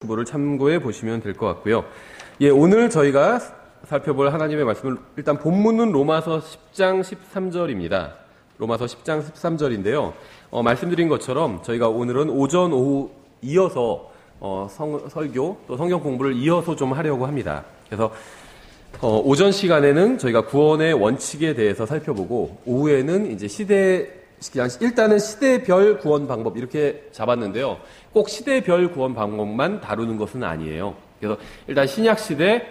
를 참고해 보시면 될 것 같고요. 예, 오늘 저희가 살펴볼 하나님의 말씀은 일단 본문은 로마서 10장 13절입니다. 로마서 10장 13절인데요. 말씀드린 것처럼 저희가 오늘은 오전, 오후 이어서 설교 또 성경 공부를 이어서 좀 하려고 합니다. 그래서 오전 시간에는 저희가 구원의 원칙에 대해서 살펴보고 오후에는 이제 일단은 시대별 구원 방법 이렇게 잡았는데요. 꼭 시대별 구원 방법만 다루는 것은 아니에요. 그래서 일단 신약 시대,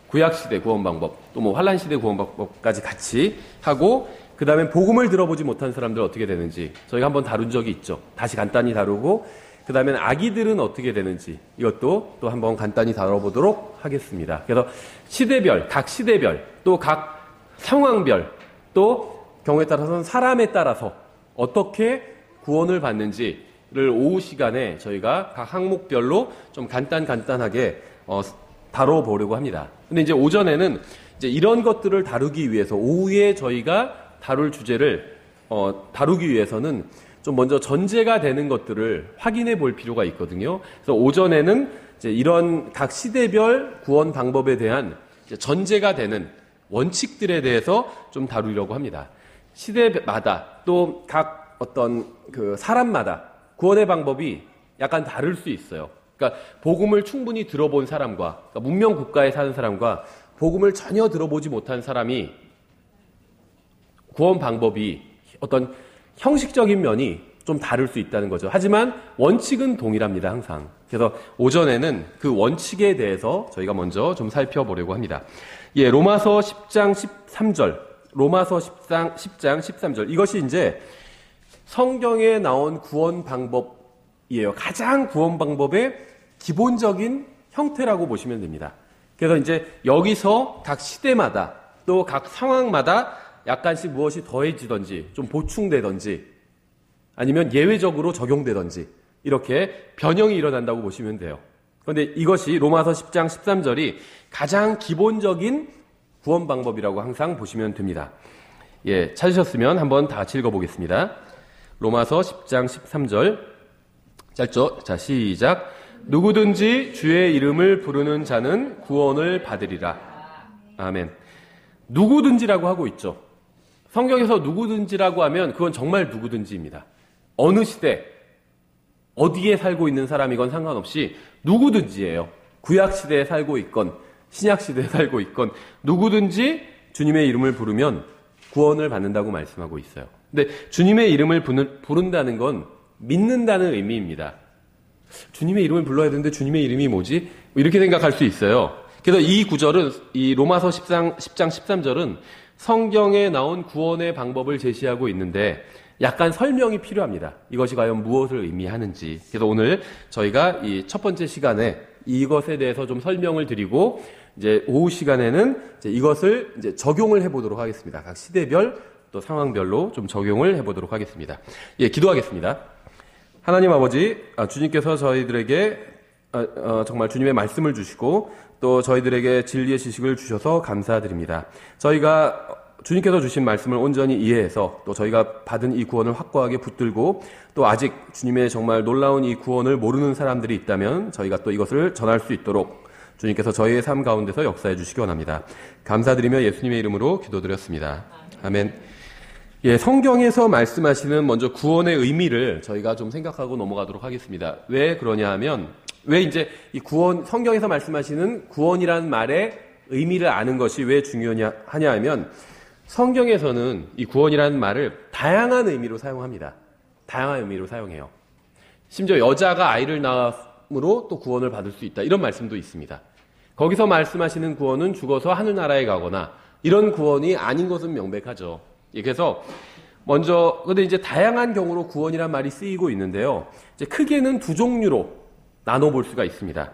구약 시대 구원 방법, 또 뭐 환란 시대 구원 방법까지 같이 하고 그 다음에 복음을 들어보지 못한 사람들 어떻게 되는지 저희가 한번 다룬 적이 있죠. 다시 간단히 다루고 그 다음에는 아기들은 어떻게 되는지 이것도 또 한번 간단히 다뤄보도록 하겠습니다. 그래서 시대별, 각 시대별, 또 각 상황별, 또 경우에 따라서는 사람에 따라서 어떻게 구원을 받는지를 오후 시간에 저희가 각 항목별로 좀 간단하게 다뤄보려고 합니다. 근데 이제 오전에는 이제 이런 것들을 다루기 위해서 오후에 저희가 다룰 주제를 다루기 위해서는 좀 먼저 전제가 되는 것들을 확인해 볼 필요가 있거든요. 그래서 오전에는 이제 이런 각 시대별 구원 방법에 대한 이제 전제가 되는 원칙들에 대해서 좀 다루려고 합니다. 시대마다 또 각 어떤 그 사람마다 구원의 방법이 약간 다를 수 있어요. 그러니까 복음을 충분히 들어본 사람과 그러니까 문명 국가에 사는 사람과 복음을 전혀 들어보지 못한 사람이 구원 방법이 어떤 형식적인 면이 좀 다를 수 있다는 거죠. 하지만 원칙은 동일합니다, 항상. 그래서 오전에는 그 원칙에 대해서 저희가 먼저 좀 살펴보려고 합니다. 예, 로마서 10장 13절. 로마서 10장 13절. 이것이 이제 성경에 나온 구원 방법이에요. 가장 구원 방법의 기본적인 형태라고 보시면 됩니다. 그래서 이제 여기서 각 시대마다 또 각 상황마다 약간씩 무엇이 더해지든지 좀 보충되든지 아니면 예외적으로 적용되든지 이렇게 변형이 일어난다고 보시면 돼요. 그런데 이것이 로마서 10장 13절이 가장 기본적인 구원 방법이라고 항상 보시면 됩니다. 예, 찾으셨으면 한번 다 같이 읽어보겠습니다. 로마서 10장 13절 짧죠? 자, 시작. 누구든지 주의 이름을 부르는 자는 구원을 받으리라. 아멘. 누구든지라고 하고 있죠. 성경에서 누구든지라고 하면 그건 정말 누구든지입니다. 어느 시대, 어디에 살고 있는 사람이건 상관없이 누구든지예요. 구약 시대에 살고 있건 신약 시대에 살고 있건 누구든지 주님의 이름을 부르면 구원을 받는다고 말씀하고 있어요. 근데 주님의 이름을 부른다는 건 믿는다는 의미입니다. 주님의 이름을 불러야 되는데 주님의 이름이 뭐지? 이렇게 생각할 수 있어요. 그래서 이 구절은 이 로마서 10장 13절은 성경에 나온 구원의 방법을 제시하고 있는데 약간 설명이 필요합니다. 이것이 과연 무엇을 의미하는지. 그래서 오늘 저희가 이 첫 번째 시간에 이것에 대해서 좀 설명을 드리고 이제 오후 시간에는 이제 이것을 이제 적용을 해보도록 하겠습니다. 각 시대별 또 상황별로 좀 적용을 해보도록 하겠습니다. 예, 기도하겠습니다. 하나님 아버지, 주님께서 저희들에게 정말 주님의 말씀을 주시고 또 저희들에게 진리의 지식을 주셔서 감사드립니다. 저희가 주님께서 주신 말씀을 온전히 이해해서 또 저희가 받은 이 구원을 확고하게 붙들고 또 아직 주님의 정말 놀라운 이 구원을 모르는 사람들이 있다면 저희가 또 이것을 전할 수 있도록 주님께서 저희의 삶 가운데서 역사해 주시기 원합니다. 감사드리며 예수님의 이름으로 기도드렸습니다. 아멘. 예, 성경에서 말씀하시는 먼저 구원의 의미를 저희가 좀 생각하고 넘어가도록 하겠습니다. 왜 그러냐 하면 왜 이제 이 구원, 성경에서 말씀하시는 구원이라는 말의 의미를 아는 것이 왜 중요하냐 하면 성경에서는 이 구원이라는 말을 다양한 의미로 사용합니다. 다양한 의미로 사용해요. 심지어 여자가 아이를 낳음으로 또 구원을 받을 수 있다. 이런 말씀도 있습니다. 거기서 말씀하시는 구원은 죽어서 하늘나라에 가거나 이런 구원이 아닌 것은 명백하죠. 그래서 먼저 근데 이제 다양한 경우로 구원이란 말이 쓰이고 있는데요. 이제 크게는 두 종류로 나눠볼 수가 있습니다.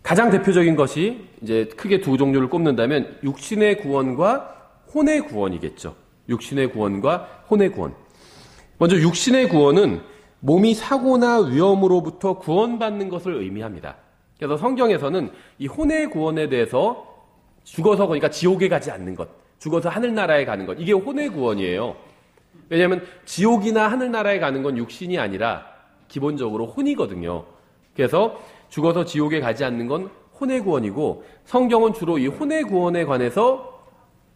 가장 대표적인 것이 이제 크게 두 종류를 꼽는다면 육신의 구원과 혼의 구원이겠죠. 육신의 구원과 혼의 구원. 먼저 육신의 구원은 몸이 사고나 위험으로부터 구원받는 것을 의미합니다. 그래서 성경에서는 이 혼의 구원에 대해서 죽어서 그러니까 지옥에 가지 않는 것, 죽어서 하늘나라에 가는 것, 이게 혼의 구원이에요. 왜냐하면 지옥이나 하늘나라에 가는 건 육신이 아니라 기본적으로 혼이거든요. 그래서 죽어서 지옥에 가지 않는 건 혼의 구원이고 성경은 주로 이 혼의 구원에 관해서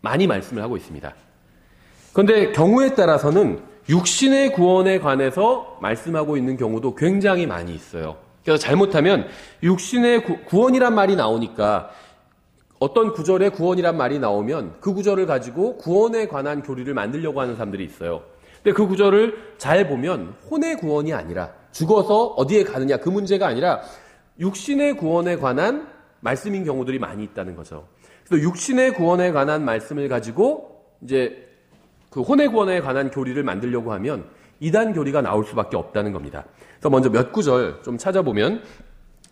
많이 말씀을 하고 있습니다. 그런데 경우에 따라서는 육신의 구원에 관해서 말씀하고 있는 경우도 굉장히 많이 있어요. 그래서 잘못하면 육신의 구원이란 말이 나오니까 어떤 구절에 구원이란 말이 나오면 그 구절을 가지고 구원에 관한 교리를 만들려고 하는 사람들이 있어요. 근데 그 구절을 잘 보면 혼의 구원이 아니라 죽어서 어디에 가느냐 그 문제가 아니라 육신의 구원에 관한 말씀인 경우들이 많이 있다는 거죠. 그래서 육신의 구원에 관한 말씀을 가지고 이제 그 혼의 구원에 관한 교리를 만들려고 하면 이단 교리가 나올 수밖에 없다는 겁니다. 그래서 먼저 몇 구절 좀 찾아보면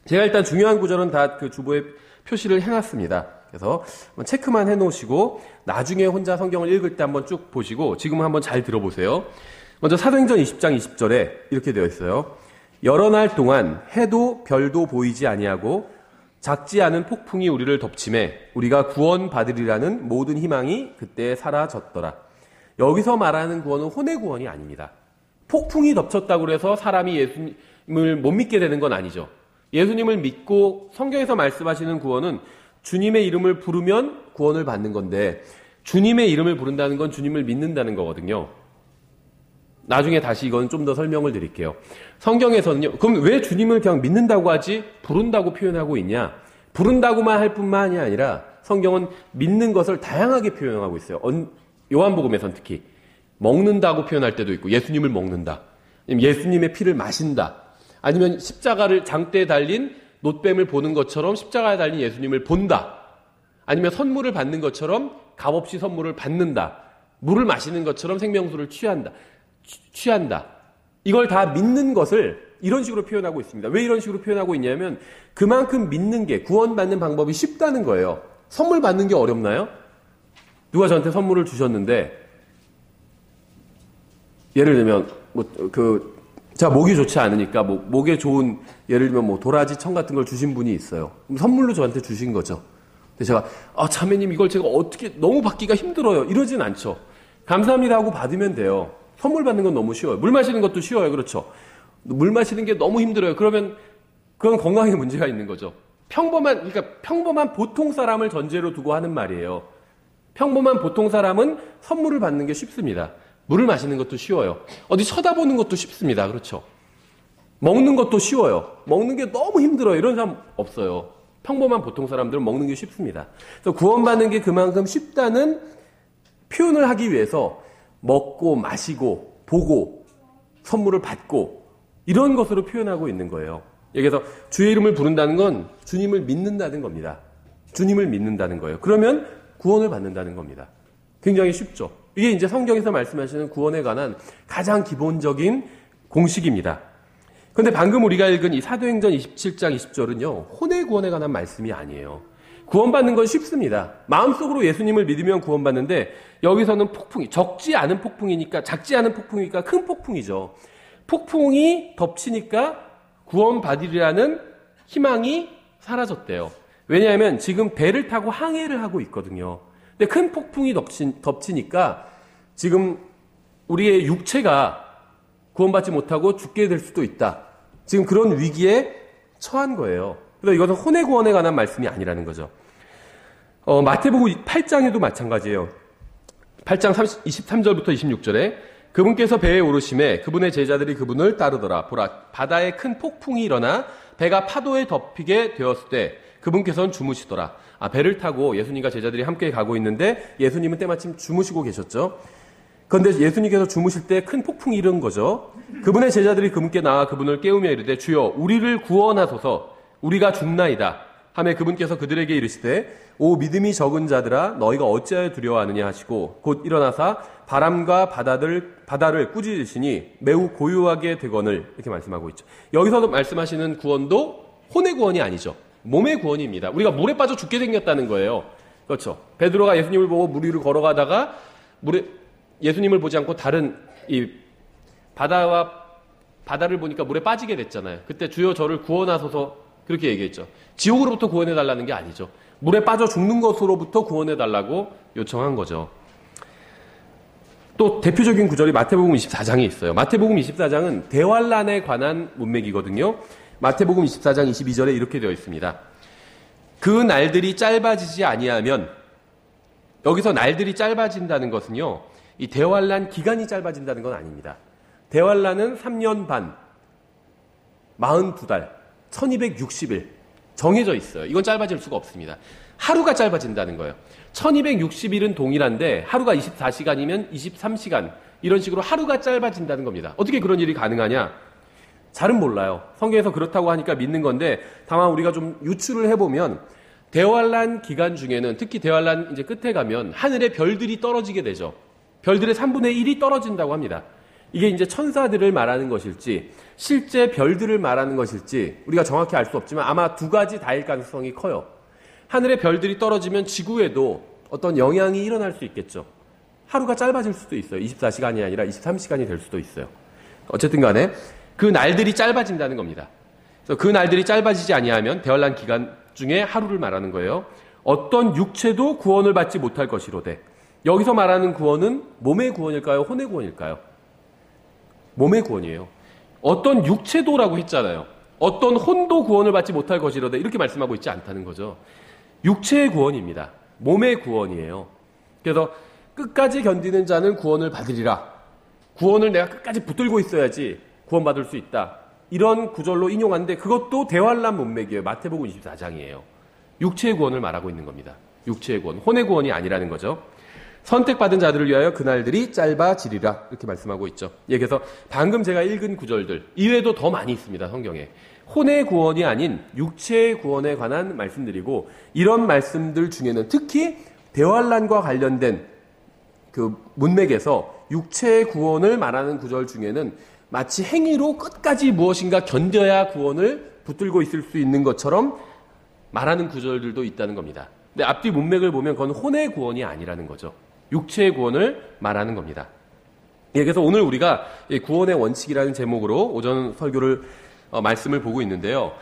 제가 일단 중요한 구절은 다 그 주보에 표시를 해놨습니다. 그래서 한번 체크만 해놓으시고 나중에 혼자 성경을 읽을 때 한번 쭉 보시고 지금 한번 잘 들어보세요. 먼저 사도행전 20장 20절에 이렇게 되어 있어요. 여러 날 동안 해도 별도 보이지 아니하고 작지 않은 폭풍이 우리를 덮침에 우리가 구원받으리라는 모든 희망이 그때 사라졌더라. 여기서 말하는 구원은 혼의 구원이 아닙니다. 폭풍이 덮쳤다고 해서 사람이 예수님을 못 믿게 되는 건 아니죠. 예수님을 믿고 성경에서 말씀하시는 구원은 주님의 이름을 부르면 구원을 받는 건데 주님의 이름을 부른다는 건 주님을 믿는다는 거거든요. 나중에 다시 이건 좀 더 설명을 드릴게요. 성경에서는요. 그럼 왜 주님을 그냥 믿는다고 하지 부른다고 표현하고 있냐? 부른다고만 할 뿐만이 아니라 성경은 믿는 것을 다양하게 표현하고 있어요. 요한복음에선 특히 먹는다고 표현할 때도 있고 예수님을 먹는다. 예수님의 피를 마신다. 아니면 십자가를 장대에 달린 놋뱀을 보는 것처럼 십자가에 달린 예수님을 본다. 아니면 선물을 받는 것처럼 값없이 선물을 받는다. 물을 마시는 것처럼 생명수를 취한다. 이걸 다 믿는 것을 이런 식으로 표현하고 있습니다. 왜 이런 식으로 표현하고 있냐면 그만큼 믿는 게 구원받는 방법이 쉽다는 거예요. 선물 받는 게 어렵나요? 누가 저한테 선물을 주셨는데 예를 들면 제가 목이 좋지 않으니까 목에 좋은 예를 들면 도라지 청 같은 걸 주신 분이 있어요. 선물로 저한테 주신 거죠. 근데 제가 자매님 이걸 제가 어떻게 너무 받기가 힘들어요. 이러진 않죠. 감사합니다 하고 받으면 돼요. 선물 받는 건 너무 쉬워요. 물 마시는 것도 쉬워요. 그렇죠. 물 마시는 게 너무 힘들어요. 그러면 그건 건강에 문제가 있는 거죠. 평범한 보통 사람을 전제로 두고 하는 말이에요. 평범한 보통 사람은 선물을 받는 게 쉽습니다. 물을 마시는 것도 쉬워요. 어디 쳐다보는 것도 쉽습니다. 그렇죠. 먹는 것도 쉬워요. 먹는 게 너무 힘들어요. 이런 사람 없어요. 평범한 보통 사람들은 먹는 게 쉽습니다. 그래서 구원받는 게 그만큼 쉽다는 표현을 하기 위해서 먹고 마시고 보고 선물을 받고 이런 것으로 표현하고 있는 거예요. 여기서 주의 이름을 부른다는 건 주님을 믿는다는 겁니다. 주님을 믿는다는 거예요. 그러면 구원을 받는다는 겁니다. 굉장히 쉽죠. 이게 이제 성경에서 말씀하시는 구원에 관한 가장 기본적인 공식입니다. 그런데 방금 우리가 읽은 이 사도행전 27장 20절은요. 혼의 구원에 관한 말씀이 아니에요. 구원받는 건 쉽습니다. 마음속으로 예수님을 믿으면 구원받는데 여기서는 작지 않은 폭풍이니까 큰 폭풍이죠. 폭풍이 덮치니까 구원받으리라는 희망이 사라졌대요. 왜냐하면 지금 배를 타고 항해를 하고 있거든요. 근데 큰 폭풍이 덮치니까 지금 우리의 육체가 구원받지 못하고 죽게 될 수도 있다. 지금 그런 위기에 처한 거예요. 그래서 이것은 혼의 구원에 관한 말씀이 아니라는 거죠. 마태복음 8장에도 마찬가지예요. 8장 23절부터 26절에 그분께서 배에 오르심에 그분의 제자들이 그분을 따르더라. 보라, 바다에 큰 폭풍이 일어나 배가 파도에 덮이게 되었을 때 그분께서는 주무시더라. 배를 타고 예수님과 제자들이 함께 가고 있는데 예수님은 때마침 주무시고 계셨죠. 그런데 예수님께서 주무실 때 큰 폭풍이 일은 거죠. 그분의 제자들이 그분께 나와 그분을 깨우며 이르되 주여 우리를 구원하소서 우리가 죽나이다 하매 그분께서 그들에게 이르시되 오 믿음이 적은 자들아 너희가 어찌하여 두려워하느냐 하시고 곧 일어나사 바람과 바다를 꾸짖으시니 매우 고요하게 되거늘 이렇게 말씀하고 있죠. 여기서도 말씀하시는 구원도 혼의 구원이 아니죠. 몸의 구원입니다. 우리가 물에 빠져 죽게 생겼다는 거예요. 그렇죠. 베드로가 예수님을 보고 물 위를 걸어가다가 예수님을 보지 않고 다른 이 바다를 보니까 물에 빠지게 됐잖아요. 그때 주여 저를 구원하소서 그렇게 얘기했죠. 지옥으로부터 구원해달라는 게 아니죠. 물에 빠져 죽는 것으로부터 구원해달라고 요청한 거죠. 또 대표적인 구절이 마태복음 24장에 있어요. 마태복음 24장은 대환란에 관한 문맥이거든요. 마태복음 24장 22절에 이렇게 되어 있습니다. 그 날들이 짧아지지 아니하면, 여기서 날들이 짧아진다는 것은요, 이 대환란 기간이 짧아진다는 건 아닙니다. 대환란은 3년 반, 42달, 1260일 정해져 있어요. 이건 짧아질 수가 없습니다. 하루가 짧아진다는 거예요. 1260일은 동일한데 하루가 24시간이면 23시간, 이런 식으로 하루가 짧아진다는 겁니다. 어떻게 그런 일이 가능하냐? 잘은 몰라요. 성경에서 그렇다고 하니까 믿는 건데, 다만 우리가 좀 유추를 해보면 대환란 기간 중에는, 특히 대환란 이제 끝에 가면 하늘에 별들이 떨어지게 되죠. 별들의 3분의 1이 떨어진다고 합니다. 이게 이제 천사들을 말하는 것일지 실제 별들을 말하는 것일지 우리가 정확히 알 수 없지만 아마 두 가지 다일 가능성이 커요. 하늘에 별들이 떨어지면 지구에도 어떤 영향이 일어날 수 있겠죠. 하루가 짧아질 수도 있어요. 24시간이 아니라 23시간이 될 수도 있어요. 어쨌든 간에 그 날들이 짧아진다는 겁니다. 그래서 그 날들이 짧아지지 아니하면 대환란 기간 중에 하루를 말하는 거예요. 어떤 육체도 구원을 받지 못할 것이로되, 여기서 말하는 구원은 몸의 구원일까요? 혼의 구원일까요? 몸의 구원이에요. 어떤 육체도라고 했잖아요. 어떤 혼도 구원을 받지 못할 것이로되, 이렇게 말씀하고 있지 않다는 거죠. 육체의 구원입니다. 몸의 구원이에요. 그래서 끝까지 견디는 자는 구원을 받으리라. 구원을 내가 끝까지 붙들고 있어야지 구원받을 수 있다. 이런 구절로 인용하는데 그것도 대환란 문맥이에요. 마태복음 24장이에요. 육체의 구원을 말하고 있는 겁니다. 육체의 구원, 혼의 구원이 아니라는 거죠. 선택받은 자들을 위하여 그날들이 짧아지리라, 이렇게 말씀하고 있죠. 예, 그래서 방금 제가 읽은 구절들 이외에도 더 많이 있습니다. 성경에. 혼의 구원이 아닌 육체의 구원에 관한 말씀드리고, 이런 말씀들 중에는 특히 대환란과 관련된 그 문맥에서 육체의 구원을 말하는 구절 중에는 마치 행위로 끝까지 무엇인가 견뎌야 구원을 붙들고 있을 수 있는 것처럼 말하는 구절들도 있다는 겁니다. 근데 앞뒤 문맥을 보면 그건 혼의 구원이 아니라는 거죠. 육체의 구원을 말하는 겁니다. 예, 그래서 오늘 우리가 구원의 원칙이라는 제목으로 오전 설교를 말씀을 보고 있는데요.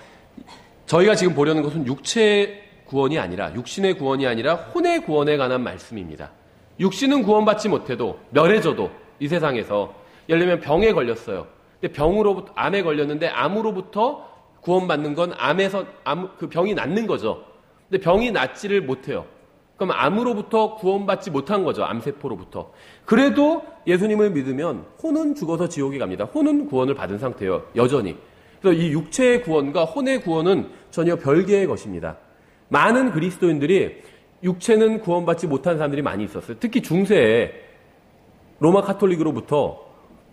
저희가 지금 보려는 것은 육체의 구원이 아니라, 육신의 구원이 아니라 혼의 구원에 관한 말씀입니다. 육신은 구원받지 못해도, 멸해져도 이 세상에서, 예를 들면 병에 걸렸어요. 근데 병으로부터, 암에 걸렸는데 암으로부터 구원받는 건 그 병이 낫는 거죠. 근데 병이 낫지를 못해요. 그럼 암으로부터 구원받지 못한 거죠. 암세포로부터. 그래도 예수님을 믿으면 혼은 죽어서 지옥에 갑니다. 혼은 구원을 받은 상태예요. 여전히. 그래서 이 육체의 구원과 혼의 구원은 전혀 별개의 것입니다. 많은 그리스도인들이 육체는 구원받지 못한 사람들이 많이 있었어요. 특히 중세에 로마 카톨릭으로부터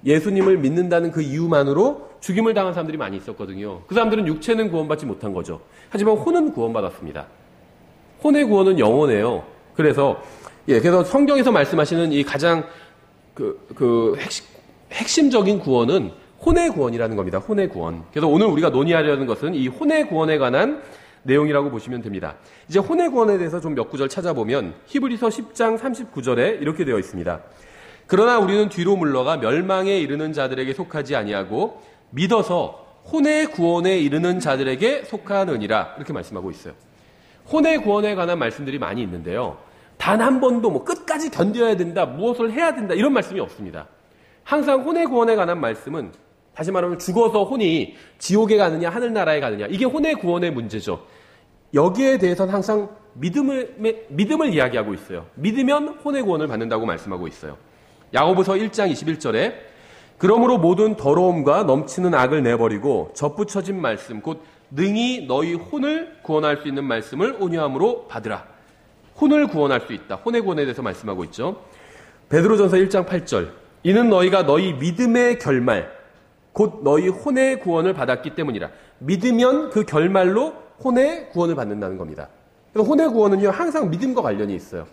예수님을 믿는다는 그 이유만으로 죽임을 당한 사람들이 많이 있었거든요. 그 사람들은 육체는 구원받지 못한 거죠. 하지만 혼은 구원받았습니다. 혼의 구원은 영원해요. 그래서 성경에서 말씀하시는 이 가장 핵심적인 구원은 혼의 구원이라는 겁니다. 혼의 구원. 그래서 오늘 우리가 논의하려는 것은 이 혼의 구원에 관한 내용이라고 보시면 됩니다. 이제 혼의 구원에 대해서 좀 몇 구절 찾아보면 히브리서 10장 39절에 이렇게 되어 있습니다. 그러나 우리는 뒤로 물러가 멸망에 이르는 자들에게 속하지 아니하고 믿어서 혼의 구원에 이르는 자들에게 속하느니라, 이렇게 말씀하고 있어요. 혼의 구원에 관한 말씀들이 많이 있는데요. 단 한 번도 끝까지 견뎌야 된다, 무엇을 해야 된다, 이런 말씀이 없습니다. 항상 혼의 구원에 관한 말씀은, 다시 말하면 죽어서 혼이 지옥에 가느냐 하늘나라에 가느냐, 이게 혼의 구원의 문제죠. 여기에 대해서는 항상 믿음을 이야기하고 있어요. 믿으면 혼의 구원을 받는다고 말씀하고 있어요. 야고보서 1장 21절에 그러므로 모든 더러움과 넘치는 악을 내버리고 접붙여진 말씀, 곧 능히 너희 혼을 구원할 수 있는 말씀을 온유함으로 받으라. 혼을 구원할 수 있다. 혼의 구원에 대해서 말씀하고 있죠. 베드로전서 1장 8절 이는 너희가 너희 믿음의 결말, 곧 너희 혼의 구원을 받았기 때문이라. 믿으면 그 결말로 혼의 구원을 받는다는 겁니다. 그래서 혼의 구원은요, 항상 믿음과 관련이 있어요.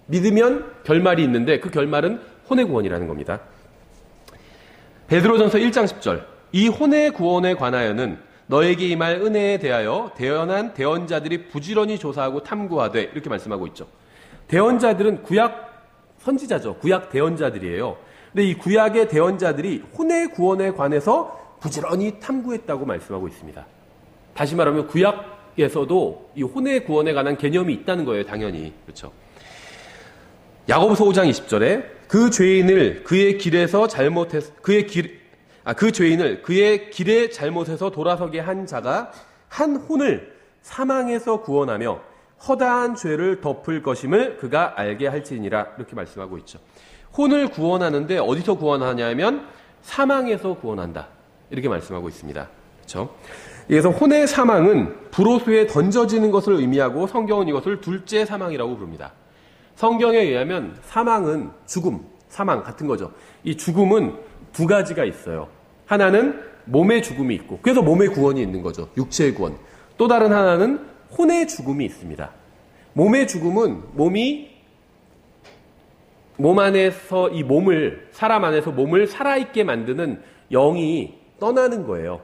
믿으면 결말이 있는데 그 결말은 혼의 구원이라는 겁니다. 베드로전서 1장 10절 이 혼의 구원에 관하여는 너에게 임할 은혜에 대하여 대언한 대언자들이 부지런히 조사하고 탐구하되, 이렇게 말씀하고 있죠. 대언자들은 구약 선지자죠. 구약 대언자들이에요. 근데 이 구약의 대언자들이 혼의 구원에 관해서 부지런히 탐구했다고 말씀하고 있습니다. 다시 말하면 구약에서도 이 혼의 구원에 관한 개념이 있다는 거예요. 당연히. 그렇죠. 야고보서 5장 20절에 그 죄인을 그의 길에서 그 죄인을 그의 길의 잘못에서 돌아서게 한 자가 한 혼을 사망에서 구원하며 허다한 죄를 덮을 것임을 그가 알게 할지니라 이렇게 말씀하고 있죠. 혼을 구원하는데 어디서 구원하냐면 사망에서 구원한다 이렇게 말씀하고 있습니다. 그렇죠? 그래서 혼의 사망은 불호수에 던져지는 것을 의미하고 성경은 이것을 둘째 사망이라고 부릅니다. 성경에 의하면 사망은 죽음, 사망 같은 거죠. 이 죽음은 두 가지가 있어요. 하나는 몸의 죽음이 있고 그래서 몸의 구원이 있는 거죠. 육체의 구원. 또 다른 하나는 혼의 죽음이 있습니다. 몸의 죽음은 몸 안에서 이 몸을 사람 안에서 몸을 살아있게 만드는 영이 떠나는 거예요.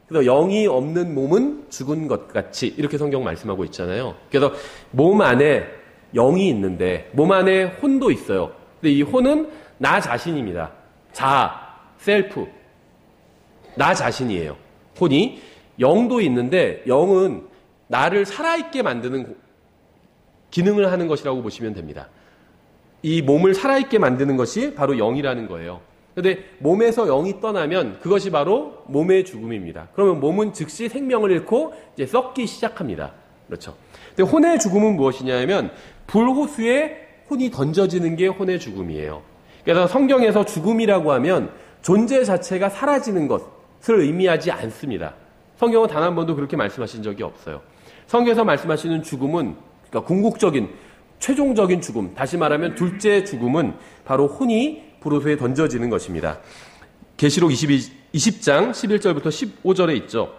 그래서 영이 없는 몸은 죽은 것 같이 이렇게 성경 말씀하고 있잖아요. 그래서 몸 안에 영이 있는데 몸 안에 혼도 있어요. 근데 이 혼은 나 자신입니다. 자아, 셀프. 나 자신이에요. 혼이 영도 있는데 영은 나를 살아있게 만드는 기능을 하는 것이라고 보시면 됩니다. 이 몸을 살아있게 만드는 것이 바로 영이라는 거예요. 그런데 몸에서 영이 떠나면 그것이 바로 몸의 죽음입니다. 그러면 몸은 즉시 생명을 잃고 이제 썩기 시작합니다. 그렇죠. 근데 혼의 죽음은 무엇이냐면 불호수에 혼이 던져지는 게 혼의 죽음이에요. 그래서 성경에서 죽음이라고 하면 존재 자체가 사라지는 것을 의미하지 않습니다. 성경은 단 한 번도 그렇게 말씀하신 적이 없어요. 성경에서 말씀하시는 죽음은 그러니까 궁극적인 최종적인 죽음, 다시 말하면 둘째 죽음은 바로 혼이 불호수에 던져지는 것입니다. 계시록 20장 11절부터 15절에 있죠.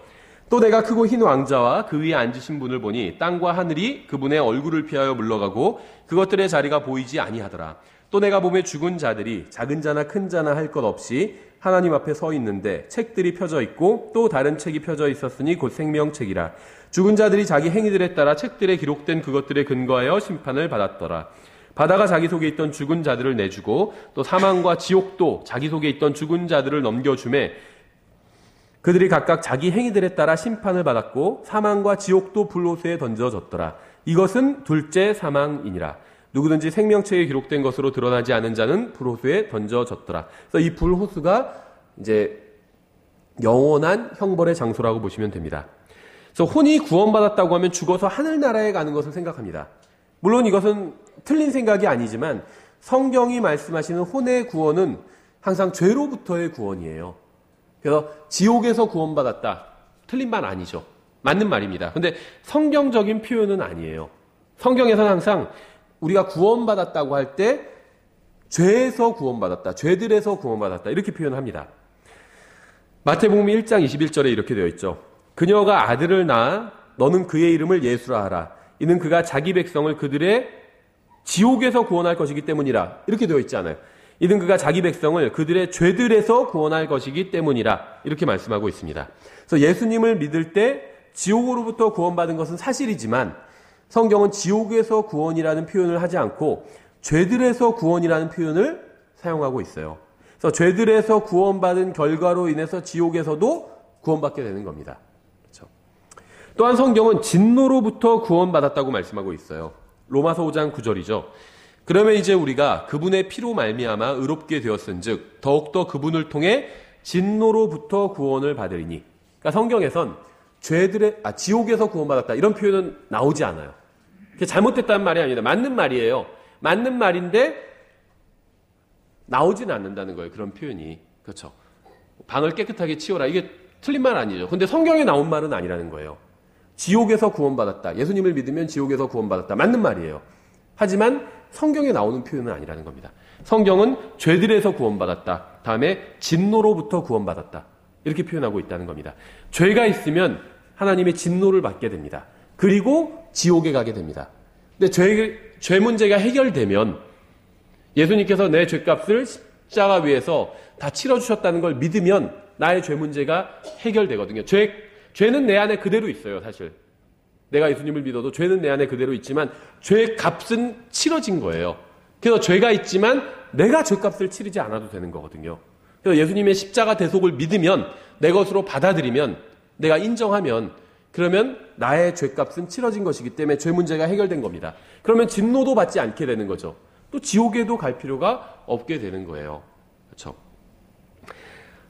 또 내가 크고 흰 왕자와 그 위에 앉으신 분을 보니 땅과 하늘이 그분의 얼굴을 피하여 물러가고 그것들의 자리가 보이지 아니하더라. 또 내가 보매 죽은 자들이 작은 자나 큰 자나 할 것 없이 하나님 앞에 서 있는데 책들이 펴져 있고 또 다른 책이 펴져 있었으니 곧 생명책이라. 죽은 자들이 자기 행위들에 따라 책들에 기록된 그것들에 근거하여 심판을 받았더라. 바다가 자기 속에 있던 죽은 자들을 내주고 또 사망과 지옥도 자기 속에 있던 죽은 자들을 넘겨주매 그들이 각각 자기 행위들에 따라 심판을 받았고 사망과 지옥도 불호수에 던져졌더라. 이것은 둘째 사망이니라. 누구든지 생명책에 기록된 것으로 드러나지 않은 자는 불호수에 던져졌더라. 그래서 이 불호수가 이제 영원한 형벌의 장소라고 보시면 됩니다. 그래서 혼이 구원받았다고 하면 죽어서 하늘나라에 가는 것을 생각합니다. 물론 이것은 틀린 생각이 아니지만 성경이 말씀하시는 혼의 구원은 항상 죄로부터의 구원이에요. 그래서 지옥에서 구원받았다. 틀린 말 아니죠. 맞는 말입니다. 근데 성경적인 표현은 아니에요. 성경에서는 항상 우리가 구원받았다고 할 때 죄에서 구원받았다. 죄들에서 구원받았다. 이렇게 표현합니다. 마태복음 1장 21절에 이렇게 되어 있죠. 그녀가 아들을 낳아 너는 그의 이름을 예수라 하라. 이는 그가 자기 백성을 그들의 지옥에서 구원할 것이기 때문이라. 이렇게 되어 있지 않아요. 이는 그가 자기 백성을 그들의 죄들에서 구원할 것이기 때문이라. 이렇게 말씀하고 있습니다. 그래서 예수님을 믿을 때 지옥으로부터 구원받은 것은 사실이지만 성경은 지옥에서 구원이라는 표현을 하지 않고 죄들에서 구원이라는 표현을 사용하고 있어요. 그래서 죄들에서 구원받은 결과로 인해서 지옥에서도 구원받게 되는 겁니다. 그렇죠? 또한 성경은 진노로부터 구원받았다고 말씀하고 있어요. 로마서 5장 9절이죠. 그러면 이제 우리가 그분의 피로 말미암아 의롭게 되었은즉 더욱더 그분을 통해 진노로부터 구원을 받으리니. 그러니까 성경에선 지옥에서 구원받았다 이런 표현은 나오지 않아요. 그게 잘못됐다는 말이 아니다. 맞는 말이에요. 맞는 말인데 나오지는 않는다는 거예요. 그런 표현이. 그렇죠. 방을 깨끗하게 치워라. 이게 틀린 말 아니죠. 근데 성경에 나온 말은 아니라는 거예요. 지옥에서 구원받았다. 예수님을 믿으면 지옥에서 구원받았다. 맞는 말이에요. 하지만 성경에 나오는 표현은 아니라는 겁니다. 성경은 죄들에서 구원받았다. 다음에 진노로부터 구원받았다. 이렇게 표현하고 있다는 겁니다. 죄가 있으면 하나님의 진노를 받게 됩니다. 그리고 지옥에 가게 됩니다. 근데 죄 문제가 해결되면 예수님께서 내 죄값을 십자가 위에서 다 치러주셨다는 걸 믿으면 나의 죄 문제가 해결되거든요. 죄는 내 안에 그대로 있어요, 사실. 내가 예수님을 믿어도 죄는 내 안에 그대로 있지만 죄값은 치러진 거예요. 그래서 죄가 있지만 내가 죄값을 치르지 않아도 되는 거거든요. 그래서 예수님의 십자가 대속을 믿으면 내 것으로 받아들이면 내가 인정하면 그러면 나의 죄값은 치러진 것이기 때문에 죄 문제가 해결된 겁니다. 그러면 진노도 받지 않게 되는 거죠. 또 지옥에도 갈 필요가 없게 되는 거예요. 그렇죠?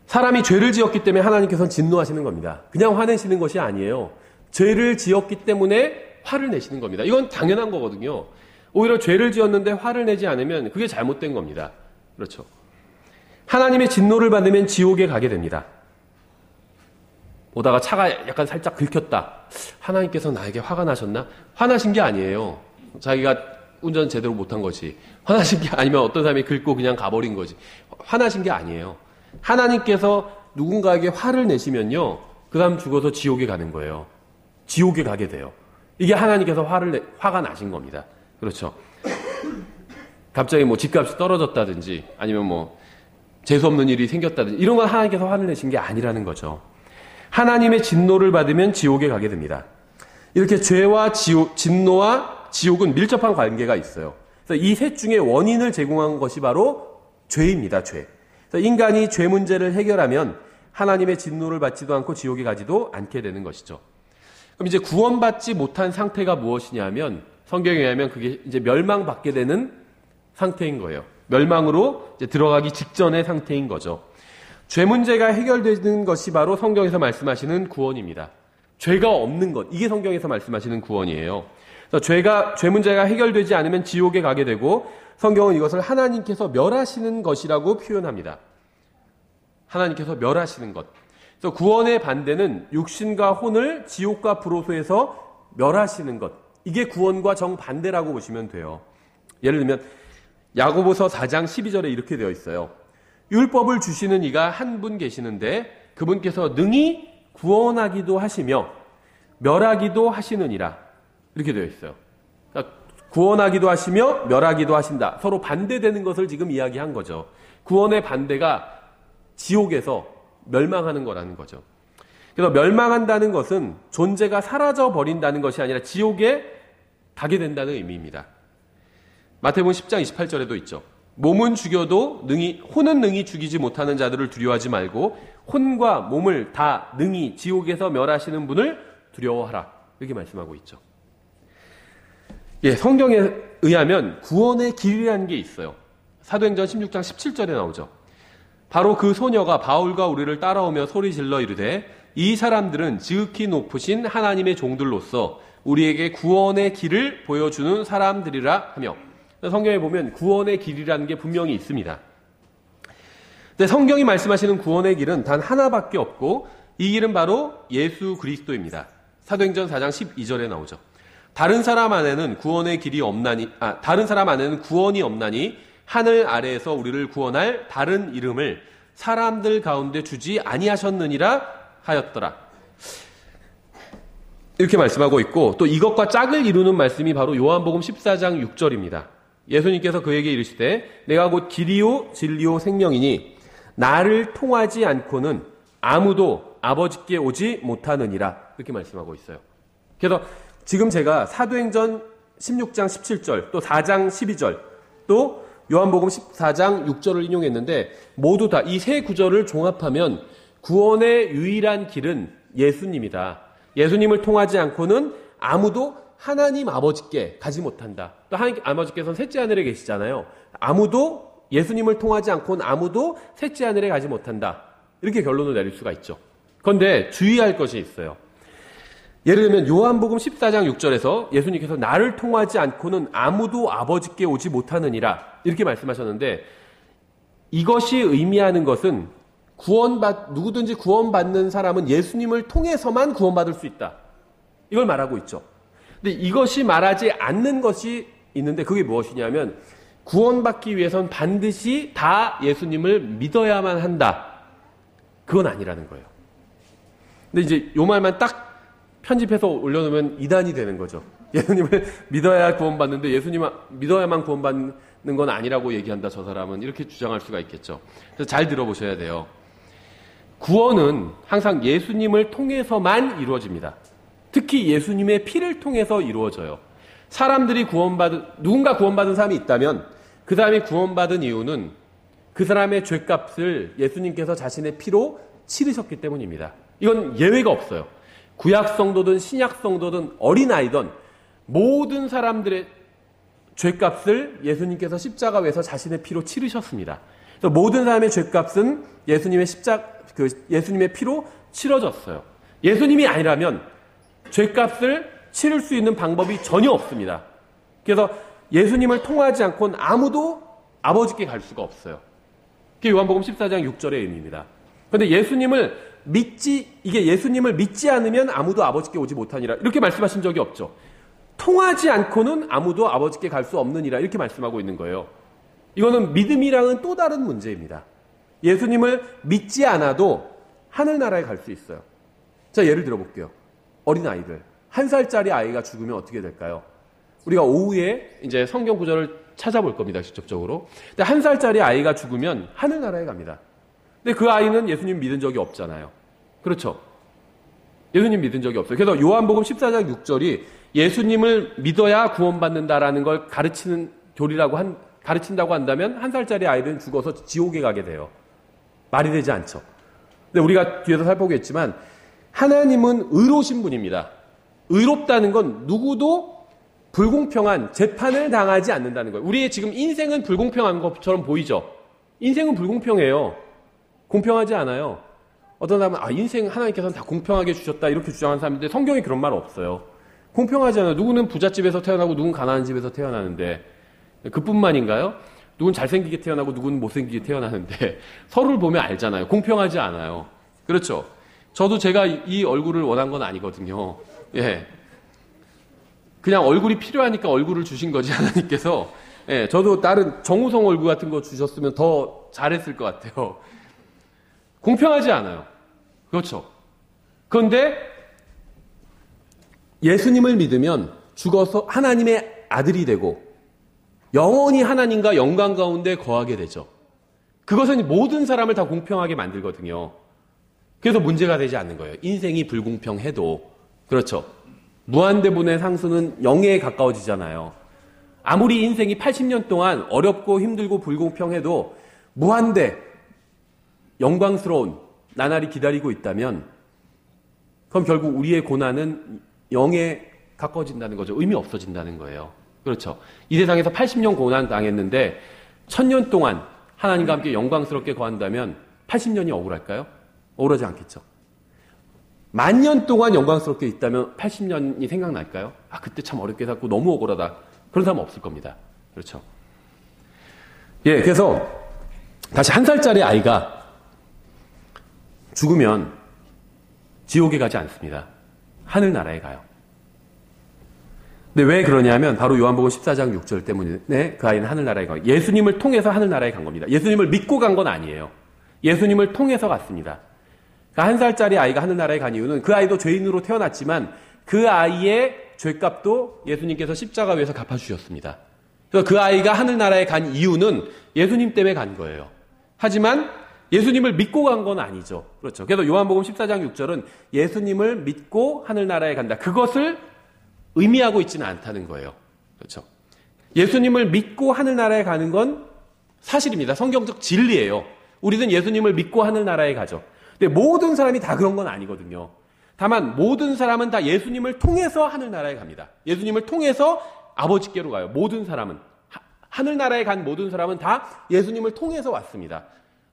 사람이 죄를 지었기 때문에 하나님께서는 진노하시는 겁니다. 그냥 화내시는 것이 아니에요. 죄를 지었기 때문에 화를 내시는 겁니다. 이건 당연한 거거든요. 오히려 죄를 지었는데 화를 내지 않으면 그게 잘못된 겁니다. 그렇죠. 하나님의 진노를 받으면 지옥에 가게 됩니다. 오다가 차가 약간 살짝 긁혔다. 하나님께서 나에게 화가 나셨나? 화나신 게 아니에요. 자기가 운전 제대로 못한 거지. 화나신 게 아니면 어떤 사람이 긁고 그냥 가버린 거지. 화나신 게 아니에요. 하나님께서 누군가에게 화를 내시면요, 그 사람 죽어서 지옥에 가는 거예요. 지옥에 가게 돼요. 이게 하나님께서 화가 나신 겁니다. 그렇죠. 갑자기 뭐 집값이 떨어졌다든지 아니면 뭐 재수없는 일이 생겼다든지 이런 건 하나님께서 화를 내신 게 아니라는 거죠. 하나님의 진노를 받으면 지옥에 가게 됩니다. 이렇게 죄와 진노와 지옥은 밀접한 관계가 있어요. 그래서 이 셋 중에 원인을 제공한 것이 바로 죄입니다. 죄. 그래서 인간이 죄 문제를 해결하면 하나님의 진노를 받지도 않고 지옥에 가지도 않게 되는 것이죠. 그럼 이제 구원받지 못한 상태가 무엇이냐면 성경에 의하면 그게 이제 멸망받게 되는 상태인 거예요. 멸망으로 이제 들어가기 직전의 상태인 거죠. 죄 문제가 해결되는 것이 바로 성경에서 말씀하시는 구원입니다. 죄가 없는 것, 이게 성경에서 말씀하시는 구원이에요. 그래서 죄 문제가 해결되지 않으면 지옥에 가게 되고 성경은 이것을 하나님께서 멸하시는 것이라고 표현합니다. 하나님께서 멸하시는 것. 그래서 구원의 반대는 육신과 혼을 지옥과 불호소에서 멸하시는 것. 이게 구원과 정반대라고 보시면 돼요. 예를 들면 야고보서 4장 12절에 이렇게 되어 있어요. 율법을 주시는 이가 한 분 계시는데 그분께서 능히 구원하기도 하시며 멸하기도 하시느니라. 이렇게 되어 있어요. 그러니까 구원하기도 하시며 멸하기도 하신다. 서로 반대되는 것을 지금 이야기한 거죠. 구원의 반대가 지옥에서 멸망하는 거라는 거죠. 그래서 멸망한다는 것은 존재가 사라져 버린다는 것이 아니라 지옥에 가게 된다는 의미입니다. 마태복음 10장 28절에도 있죠. 몸은 죽여도 혼은 능히 죽이지 못하는 자들을 두려워하지 말고 혼과 몸을 다 능히 지옥에서 멸하시는 분을 두려워하라. 이렇게 말씀하고 있죠. 예, 성경에 의하면 구원의 길이라는 게 있어요. 사도행전 16장 17절에 나오죠. 바로 그 소녀가 바울과 우리를 따라오며 소리질러 이르되 이 사람들은 지극히 높으신 하나님의 종들로서 우리에게 구원의 길을 보여주는 사람들이라 하며, 성경에 보면 구원의 길이라는 게 분명히 있습니다. 근데 성경이 말씀하시는 구원의 길은 단 하나밖에 없고 이 길은 바로 예수 그리스도입니다. 사도행전 4장 12절에 나오죠. 다른 사람 안에는 구원이 없나니 하늘 아래에서 우리를 구원할 다른 이름을 사람들 가운데 주지 아니하셨느니라 하였더라. 이렇게 말씀하고 있고, 또 이것과 짝을 이루는 말씀이 바로 요한복음 14장 6절입니다. 예수님께서 그에게 이르시되 내가 곧 길이요 진리요 생명이니 나를 통하지 않고는 아무도 아버지께 오지 못하느니라. 이렇게 말씀하고 있어요. 그래서 지금 제가 사도행전 16장 17절, 또 4장 12절, 또 요한복음 14장 6절을 인용했는데 모두 다 이 세 구절을 종합하면 구원의 유일한 길은 예수님이다. 예수님을 통하지 않고는 아무도 하나님 아버지께 가지 못한다. 또 하나님 아버지께서는 셋째 하늘에 계시잖아요. 아무도 예수님을 통하지 않고는 아무도 셋째 하늘에 가지 못한다. 이렇게 결론을 내릴 수가 있죠. 그런데 주의할 것이 있어요. 예를 들면 요한복음 14장 6절에서 예수님께서 나를 통하지 않고는 아무도 아버지께 오지 못하느니라 이렇게 말씀하셨는데, 이것이 의미하는 것은 누구든지 구원받는 사람은 예수님을 통해서만 구원받을 수 있다. 이걸 말하고 있죠. 근데 이것이 말하지 않는 것이 있는데 그게 무엇이냐면 구원받기 위해선 반드시 다 예수님을 믿어야만 한다. 그건 아니라는 거예요. 근데 이제 요 말만 딱 편집해서 올려놓으면 이단이 되는 거죠. 예수님을 믿어야 구원받는데 예수님을 믿어야만 구원받는 건 아니라고 얘기한다, 저 사람은. 이렇게 주장할 수가 있겠죠. 그래서 잘 들어보셔야 돼요. 구원은 항상 예수님을 통해서만 이루어집니다. 특히 예수님의 피를 통해서 이루어져요. 누군가 구원받은 사람이 있다면 그 사람이 구원받은 이유는 그 사람의 죄값을 예수님께서 자신의 피로 치르셨기 때문입니다. 이건 예외가 없어요. 구약 성도든 신약 성도든 어린아이든 모든 사람들의 죄값을 예수님께서 십자가 위에서 자신의 피로 치르셨습니다. 그래서 모든 사람의 죄값은 예수님의 피로 치러졌어요. 예수님이 아니라면 죄값을 치를 수 있는 방법이 전혀 없습니다. 그래서 예수님을 통하지 않고는 아무도 아버지께 갈 수가 없어요. 그게 요한복음 14장 6절의 의미입니다. 그런데 예수님을 믿지 않으면 아무도 아버지께 오지 못하니라. 이렇게 말씀하신 적이 없죠. 통하지 않고는 아무도 아버지께 갈 수 없느니라. 이렇게 말씀하고 있는 거예요. 이거는 믿음이랑은 또 다른 문제입니다. 예수님을 믿지 않아도 하늘나라에 갈 수 있어요. 자, 예를 들어볼게요. 어린아이들. 1살짜리 아이가 죽으면 어떻게 될까요? 우리가 오후에 이제 성경 구절을 찾아볼 겁니다. 직접적으로. 근데 1살짜리 아이가 죽으면 하늘나라에 갑니다. 근데 그 아이는 예수님 믿은 적이 없잖아요. 그렇죠? 예수님 믿은 적이 없어요. 그래서 요한복음 14장 6절이 예수님을 믿어야 구원받는다라는 걸 가르친다고 한다면 1살짜리 아이들은 죽어서 지옥에 가게 돼요. 말이 되지 않죠. 근데 우리가 뒤에서 살펴보겠지만 하나님은 의로우신 분입니다. 의롭다는 건 누구도 불공평한 재판을 당하지 않는다는 거예요. 우리의 지금 인생은 불공평한 것처럼 보이죠? 인생은 불공평해요. 공평하지 않아요. 어떤 사람은 인생 하나님께서는 다 공평하게 주셨다 이렇게 주장하는 사람인데 성경에 그런 말 없어요. 공평하지 않아요. 누구는 부잣집에서 태어나고 누구는 가난한 집에서 태어나는데 그뿐만인가요? 누군 잘생기게 태어나고 누군 못생기게 태어나는데 서로를 보면 알잖아요. 공평하지 않아요. 그렇죠? 저도 제가 이 얼굴을 원한 건 아니거든요. 예. 그냥 얼굴이 필요하니까 얼굴을 주신 거지 하나님께서. 예, 저도 다른 정우성 얼굴 같은 거 주셨으면 더 잘했을 것 같아요. 공평하지 않아요. 그렇죠? 그런데 예수님을 믿으면 죽어서 하나님의 아들이 되고 영원히 하나님과 영광 가운데 거하게 되죠. 그것은 모든 사람을 다 공평하게 만들거든요. 그래서 문제가 되지 않는 거예요. 인생이 불공평해도. 그렇죠. 무한대분의 상수는 0에 가까워지잖아요. 아무리 인생이 80년 동안 어렵고 힘들고 불공평해도 무한대 영광스러운 나날이 기다리고 있다면 그럼 결국 우리의 고난은 0에 가까워진다는 거죠. 의미 없어진다는 거예요. 그렇죠. 이 세상에서 80년 고난 당했는데 1000년 동안 하나님과 함께 영광스럽게 거한다면 80년이 억울할까요? 억울하지 않겠죠. 10,000년 동안 영광스럽게 있다면 80년이 생각날까요? 그때 참 어렵게 살고 너무 억울하다. 그런 사람 없을 겁니다. 그렇죠. 예, 그래서 다시 1살짜리 아이가 죽으면 지옥에 가지 않습니다. 하늘나라에 가요. 근데 왜 그러냐면 바로 요한복음 14장 6절 때문에 그 아이는 하늘나라에 가요. 예수님을 통해서 하늘나라에 간 겁니다. 예수님을 믿고 간 건 아니에요. 예수님을 통해서 갔습니다. 그 1살짜리 아이가 하늘나라에 간 이유는 그 아이도 죄인으로 태어났지만 그 아이의 죄값도 예수님께서 십자가 위에서 갚아주셨습니다. 그래서 그 아이가 하늘나라에 간 이유는 예수님 때문에 간 거예요. 하지만 예수님을 믿고 간 건 아니죠. 그렇죠. 그래서 요한복음 14장 6절은 예수님을 믿고 하늘나라에 간다. 그것을 의미하고 있지는 않다는 거예요. 그렇죠. 예수님을 믿고 하늘나라에 가는 건 사실입니다. 성경적 진리예요. 우리는 예수님을 믿고 하늘나라에 가죠. 근데 모든 사람이 다 그런 건 아니거든요. 다만 모든 사람은 다 예수님을 통해서 하늘나라에 갑니다. 예수님을 통해서 아버지께로 가요. 모든 사람은. 하늘나라에 간 모든 사람은 다 예수님을 통해서 왔습니다.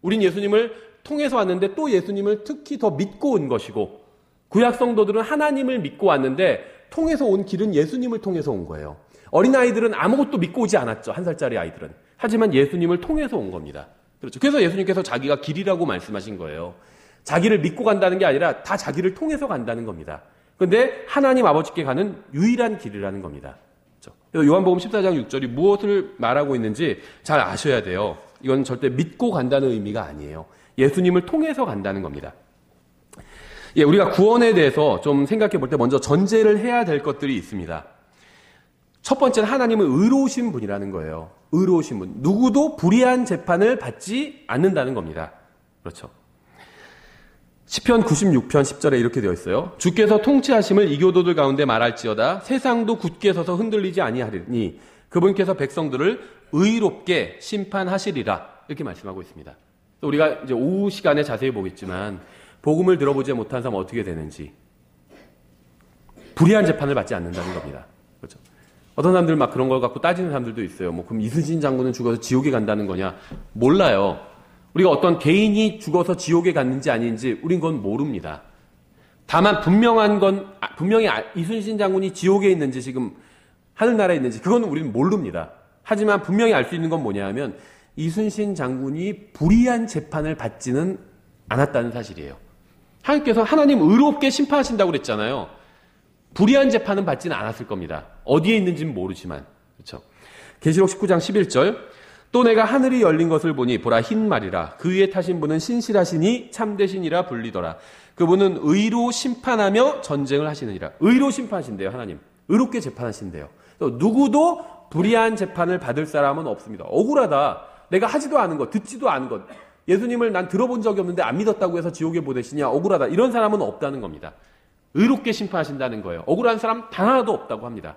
우린 예수님을 통해서 왔는데 또 예수님을 특히 더 믿고 온 것이고 구약 성도들은 하나님을 믿고 왔는데 통해서 온 길은 예수님을 통해서 온 거예요. 어린아이들은 아무것도 믿고 오지 않았죠. 1살짜리 아이들은. 하지만 예수님을 통해서 온 겁니다. 그렇죠. 그래서 예수님께서 자기가 길이라고 말씀하신 거예요. 자기를 믿고 간다는 게 아니라 다 자기를 통해서 간다는 겁니다. 그런데 하나님 아버지께 가는 유일한 길이라는 겁니다. 그렇죠. 그래서 요한복음 14장 6절이 무엇을 말하고 있는지 잘 아셔야 돼요. 이건 절대 믿고 간다는 의미가 아니에요. 예수님을 통해서 간다는 겁니다. 예, 우리가 구원에 대해서 좀 생각해 볼 때 먼저 전제를 해야 될 것들이 있습니다. 첫 번째는 하나님은 의로우신 분이라는 거예요. 의로우신 분. 누구도 불의한 재판을 받지 않는다는 겁니다. 그렇죠. 시편 96편 10절에 이렇게 되어 있어요. 주께서 통치하심을 이교도들 가운데 말할지어다 세상도 굳게 서서 흔들리지 아니하리니 그분께서 백성들을 의롭게 심판하시리라. 이렇게 말씀하고 있습니다. 우리가 이제 오후 시간에 자세히 보겠지만 복음을 들어보지 못한 사람은 어떻게 되는지 불의한 재판을 받지 않는다는 겁니다. 그렇죠? 어떤 사람들 막 그런 걸 갖고 따지는 사람들도 있어요. 그럼 이순신 장군은 죽어서 지옥에 간다는 거냐? 몰라요. 우리가 어떤 개인이 죽어서 지옥에 갔는지 아닌지 우린 그건 모릅니다. 다만 분명히 이순신 장군이 지옥에 있는지 지금 하늘나라에 있는지 그건 우리는 모릅니다. 하지만 분명히 알 수 있는 건 뭐냐 하면 이순신 장군이 불의한 재판을 받지는 않았다는 사실이에요. 하나님께서 하나님 의롭게 심판하신다고 그랬잖아요. 불의한 재판은 받지는 않았을 겁니다. 어디에 있는지는 모르지만. 그렇죠? 계시록 19장 11절 또 내가 하늘이 열린 것을 보니 보라 흰 말이라 그 위에 타신 분은 신실하시니 참되시니라 불리더라. 그분은 의로 심판하며 전쟁을 하시느니라. 의로 심판하신대요. 하나님. 의롭게 재판하신대요. 누구도 불의한 재판을 받을 사람은 없습니다. 억울하다. 내가 하지도 않은 것, 듣지도 않은 것. 예수님을 난 들어본 적이 없는데 안 믿었다고 해서 지옥에 보내시냐. 억울하다. 이런 사람은 없다는 겁니다. 의롭게 심판하신다는 거예요. 억울한 사람 단 하나도 없다고 합니다.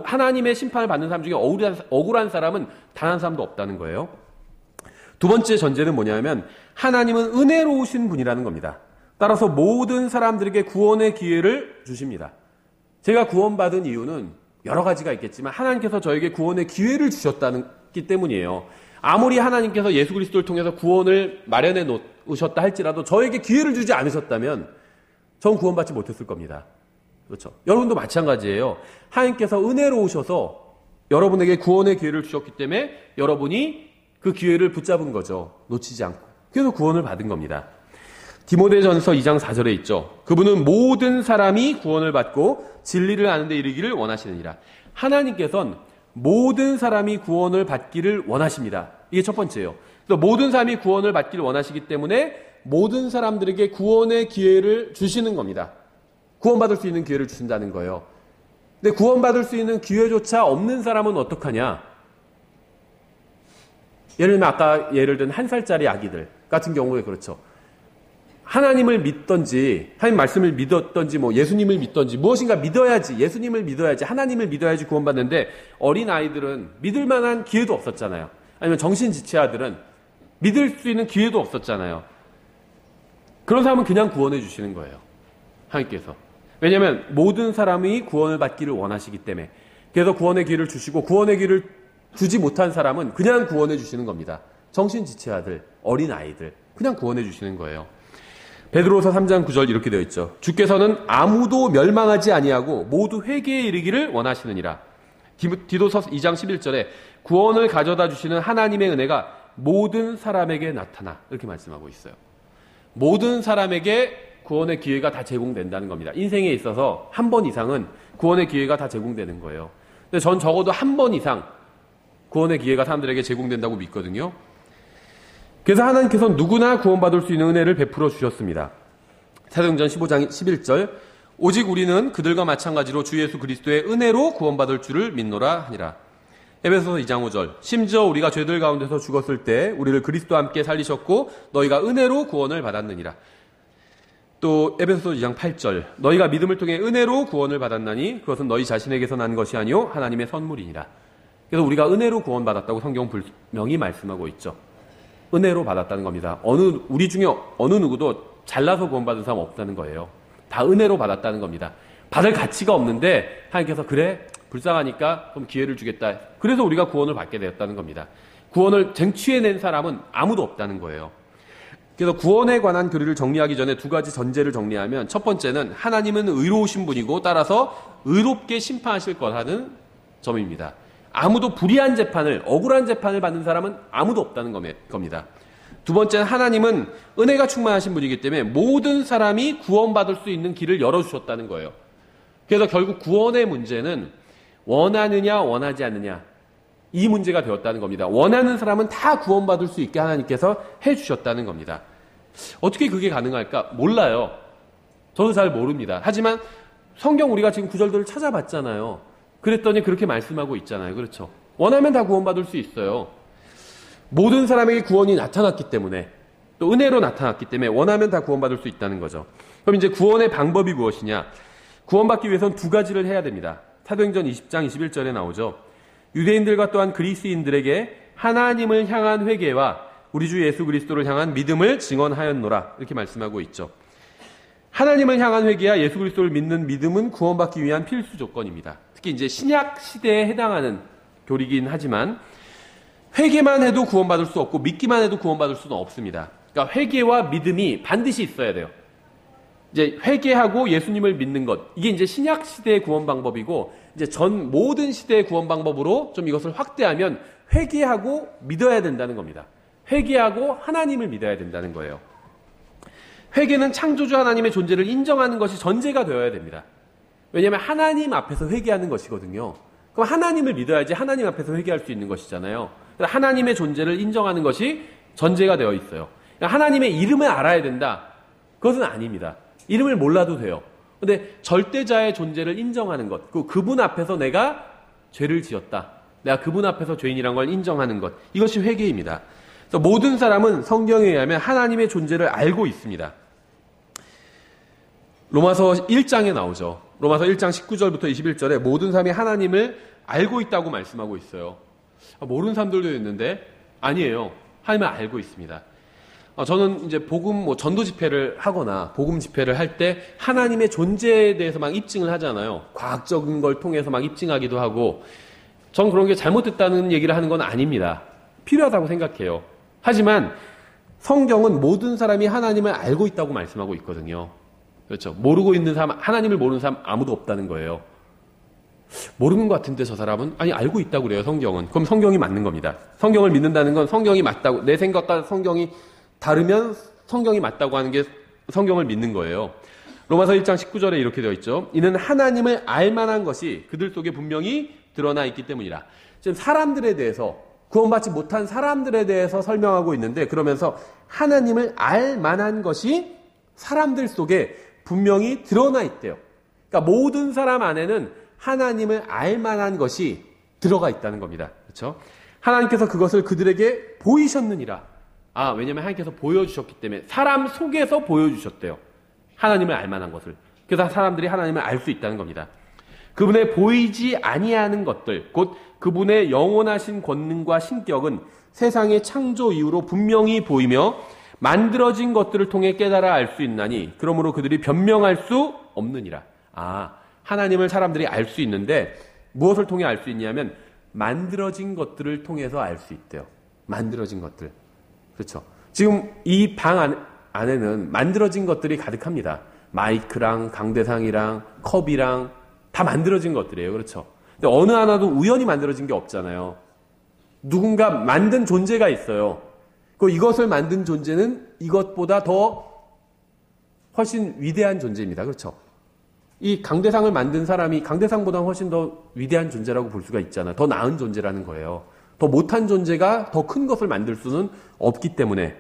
하나님의 심판을 받는 사람 중에 억울한 사람은 단 한 사람도 없다는 거예요. 두 번째 전제는 뭐냐면 하나님은 은혜로우신 분이라는 겁니다. 따라서 모든 사람들에게 구원의 기회를 주십니다. 제가 구원받은 이유는 여러 가지가 있겠지만 하나님께서 저에게 구원의 기회를 주셨기 때문이에요. 아무리 하나님께서 예수 그리스도를 통해서 구원을 마련해 놓으셨다 할지라도 저에게 기회를 주지 않으셨다면 전 구원받지 못했을 겁니다. 그렇죠? 여러분도 마찬가지예요. 하나님께서 은혜로우셔서 여러분에게 구원의 기회를 주셨기 때문에 여러분이 그 기회를 붙잡은 거죠. 놓치지 않고. 그래서 구원을 받은 겁니다. 디모데전서 2장 4절에 있죠. 그분은 모든 사람이 구원을 받고 진리를 아는 데 이르기를 원하시느니라. 하나님께서는 모든 사람이 구원을 받기를 원하십니다. 이게 첫 번째예요. 그래서 모든 사람이 구원을 받기를 원하시기 때문에 모든 사람들에게 구원의 기회를 주시는 겁니다. 구원받을 수 있는 기회를 주신다는 거예요. 근데 구원받을 수 있는 기회조차 없는 사람은 어떡하냐? 예를 들면 아까 예를 든 1살짜리 아기들 같은 경우에 그렇죠. 하나님을 믿던지 하나님 말씀을 믿었던지 뭐 예수님을 믿던지 무엇인가 믿어야지 예수님을 믿어야지 하나님을 믿어야지 구원받는데 어린 아이들은 믿을 만한 기회도 없었잖아요. 아니면 정신지체아들은 믿을 수 있는 기회도 없었잖아요. 그런 사람은 그냥 구원해 주시는 거예요. 하나님께서. 왜냐하면 모든 사람이 구원을 받기를 원하시기 때문에. 그래서 구원의 기회를 주시고 구원의 기회를 주지 못한 사람은 그냥 구원해 주시는 겁니다. 정신지체아들, 어린 아이들 그냥 구원해 주시는 거예요. 베드로서 3장 9절 이렇게 되어 있죠. 주께서는 아무도 멸망하지 아니하고 모두 회개에 이르기를 원하시느니라. 디도서 2장 11절에 구원을 가져다 주시는 하나님의 은혜가 모든 사람에게 나타나 이렇게 말씀하고 있어요. 모든 사람에게 구원의 기회가 다 제공된다는 겁니다. 인생에 있어서 한 번 이상은 구원의 기회가 다 제공되는 거예요. 근데 전 적어도 한 번 이상 구원의 기회가 사람들에게 제공된다고 믿거든요. 그래서 하나님께서는 누구나 구원받을 수 있는 은혜를 베풀어 주셨습니다. 사도행전 15장 11절 오직 우리는 그들과 마찬가지로 주 예수 그리스도의 은혜로 구원받을 줄을 믿노라 하니라. 에베소서 2장 5절 심지어 우리가 죄들 가운데서 죽었을 때 우리를 그리스도와 함께 살리셨고 너희가 은혜로 구원을 받았느니라. 또 에베소서 2장 8절 너희가 믿음을 통해 은혜로 구원을 받았나니 그것은 너희 자신에게서 난 것이 아니요 하나님의 선물이니라. 그래서 우리가 은혜로 구원받았다고 성경 분명히 말씀하고 있죠. 은혜로 받았다는 겁니다. 우리 중에 어느 누구도 잘나서 구원받은 사람 없다는 거예요. 다 은혜로 받았다는 겁니다. 받을 가치가 없는데 하나님께서 그래 불쌍하니까 그럼 기회를 주겠다. 그래서 우리가 구원을 받게 되었다는 겁니다. 구원을 쟁취해낸 사람은 아무도 없다는 거예요. 그래서 구원에 관한 교리를 정리하기 전에 두 가지 전제를 정리하면 첫 번째는 하나님은 의로우신 분이고 따라서 의롭게 심판하실 거라는 점입니다. 아무도 불의한 재판을 억울한 재판을 받는 사람은 아무도 없다는 겁니다. 두 번째는 하나님은 은혜가 충만하신 분이기 때문에 모든 사람이 구원받을 수 있는 길을 열어주셨다는 거예요. 그래서 결국 구원의 문제는 원하느냐 원하지 않느냐 이 문제가 되었다는 겁니다. 원하는 사람은 다 구원받을 수 있게 하나님께서 해주셨다는 겁니다. 어떻게 그게 가능할까? 몰라요. 저도 잘 모릅니다. 하지만 성경 우리가 지금 구절들을 찾아봤잖아요. 그랬더니 그렇게 말씀하고 있잖아요. 그렇죠? 원하면 다 구원받을 수 있어요. 모든 사람에게 구원이 나타났기 때문에 또 은혜로 나타났기 때문에 원하면 다 구원받을 수 있다는 거죠. 그럼 이제 구원의 방법이 무엇이냐? 구원받기 위해서는 두 가지를 해야 됩니다. 사도행전 20장 21절에 나오죠. 유대인들과 또한 그리스인들에게 하나님을 향한 회개와 우리 주 예수 그리스도를 향한 믿음을 증언하였노라 이렇게 말씀하고 있죠. 하나님을 향한 회개와 예수 그리스도를 믿는 믿음은 구원받기 위한 필수 조건입니다. 특히 이제 신약 시대에 해당하는 교리긴 하지만 회개만 해도 구원받을 수 없고 믿기만 해도 구원받을 수는 없습니다. 그러니까 회개와 믿음이 반드시 있어야 돼요. 이제 회개하고 예수님을 믿는 것, 이게 이제 신약 시대의 구원 방법이고, 이제 전 모든 시대의 구원 방법으로 좀 이것을 확대하면 회개하고 믿어야 된다는 겁니다. 회개하고 하나님을 믿어야 된다는 거예요. 회개는 창조주 하나님의 존재를 인정하는 것이 전제가 되어야 됩니다. 왜냐하면 하나님 앞에서 회개하는 것이거든요. 그럼 하나님을 믿어야지 하나님 앞에서 회개할 수 있는 것이잖아요. 하나님의 존재를 인정하는 것이 전제가 되어 있어요. 하나님의 이름을 알아야 된다. 그것은 아닙니다. 이름을 몰라도 돼요. 근데 절대자의 존재를 인정하는 것, 그분 앞에서 내가 죄를 지었다. 내가 그분 앞에서 죄인이란 걸 인정하는 것, 이것이 회개입니다. 그래서 모든 사람은 성경에 의하면 하나님의 존재를 알고 있습니다. 로마서 1장에 나오죠. 로마서 1장 19절부터 21절에 모든 사람이 하나님을 알고 있다고 말씀하고 있어요. 모르는 사람들도 있는데 아니에요. 하나님을 알고 있습니다. 저는 이제 복음 전도 집회를 하거나 복음 집회를 할 때 하나님의 존재에 대해서 막 입증을 하잖아요. 과학적인 걸 통해서 막 입증하기도 하고, 전 그런 게 잘못됐다는 얘기를 하는 건 아닙니다. 필요하다고 생각해요. 하지만 성경은 모든 사람이 하나님을 알고 있다고 말씀하고 있거든요. 그렇죠. 모르고 있는 사람, 하나님을 모르는 사람 아무도 없다는 거예요. 모르는 것 같은데 저 사람은? 아니, 알고 있다고 그래요, 성경은. 그럼 성경이 맞는 겁니다. 성경을 믿는다는 건 성경이 맞다고, 내 생각과 성경이 다르면 성경이 맞다고 하는 게 성경을 믿는 거예요. 로마서 1장 19절에 이렇게 되어 있죠. 이는 하나님을 알만한 것이 그들 속에 분명히 드러나 있기 때문이라. 지금 사람들에 대해서, 구원받지 못한 사람들에 대해서 설명하고 있는데, 그러면서 하나님을 알만한 것이 사람들 속에 분명히 드러나 있대요. 그러니까 모든 사람 안에는 하나님을 알만한 것이 들어가 있다는 겁니다. 그렇죠? 하나님께서 그것을 그들에게 보이셨느니라. 왜냐면 하나님께서 보여주셨기 때문에, 사람 속에서 보여주셨대요. 하나님을 알만한 것을. 그래서 사람들이 하나님을 알 수 있다는 겁니다. 그분의 보이지 아니하는 것들, 곧 그분의 영원하신 권능과 신격은 세상의 창조 이후로 분명히 보이며 만들어진 것들을 통해 깨달아 알 수 있나니 그러므로 그들이 변명할 수 없느니라. 하나님을 사람들이 알 수 있는데 무엇을 통해 알 수 있냐면 만들어진 것들을 통해서 알 수 있대요. 만들어진 것들. 그렇죠. 지금 이 방 안에는 만들어진 것들이 가득합니다. 마이크랑 강대상이랑 컵이랑 다 만들어진 것들이에요. 그렇죠. 근데 어느 하나도 우연히 만들어진 게 없잖아요. 누군가 만든 존재가 있어요. 이것을 만든 존재는 이것보다 훨씬 위대한 존재입니다. 그렇죠? 이 강대상을 만든 사람이 강대상보다 훨씬 더 위대한 존재라고 볼 수가 있잖아요. 더 나은 존재라는 거예요. 더 못한 존재가 더 큰 것을 만들 수는 없기 때문에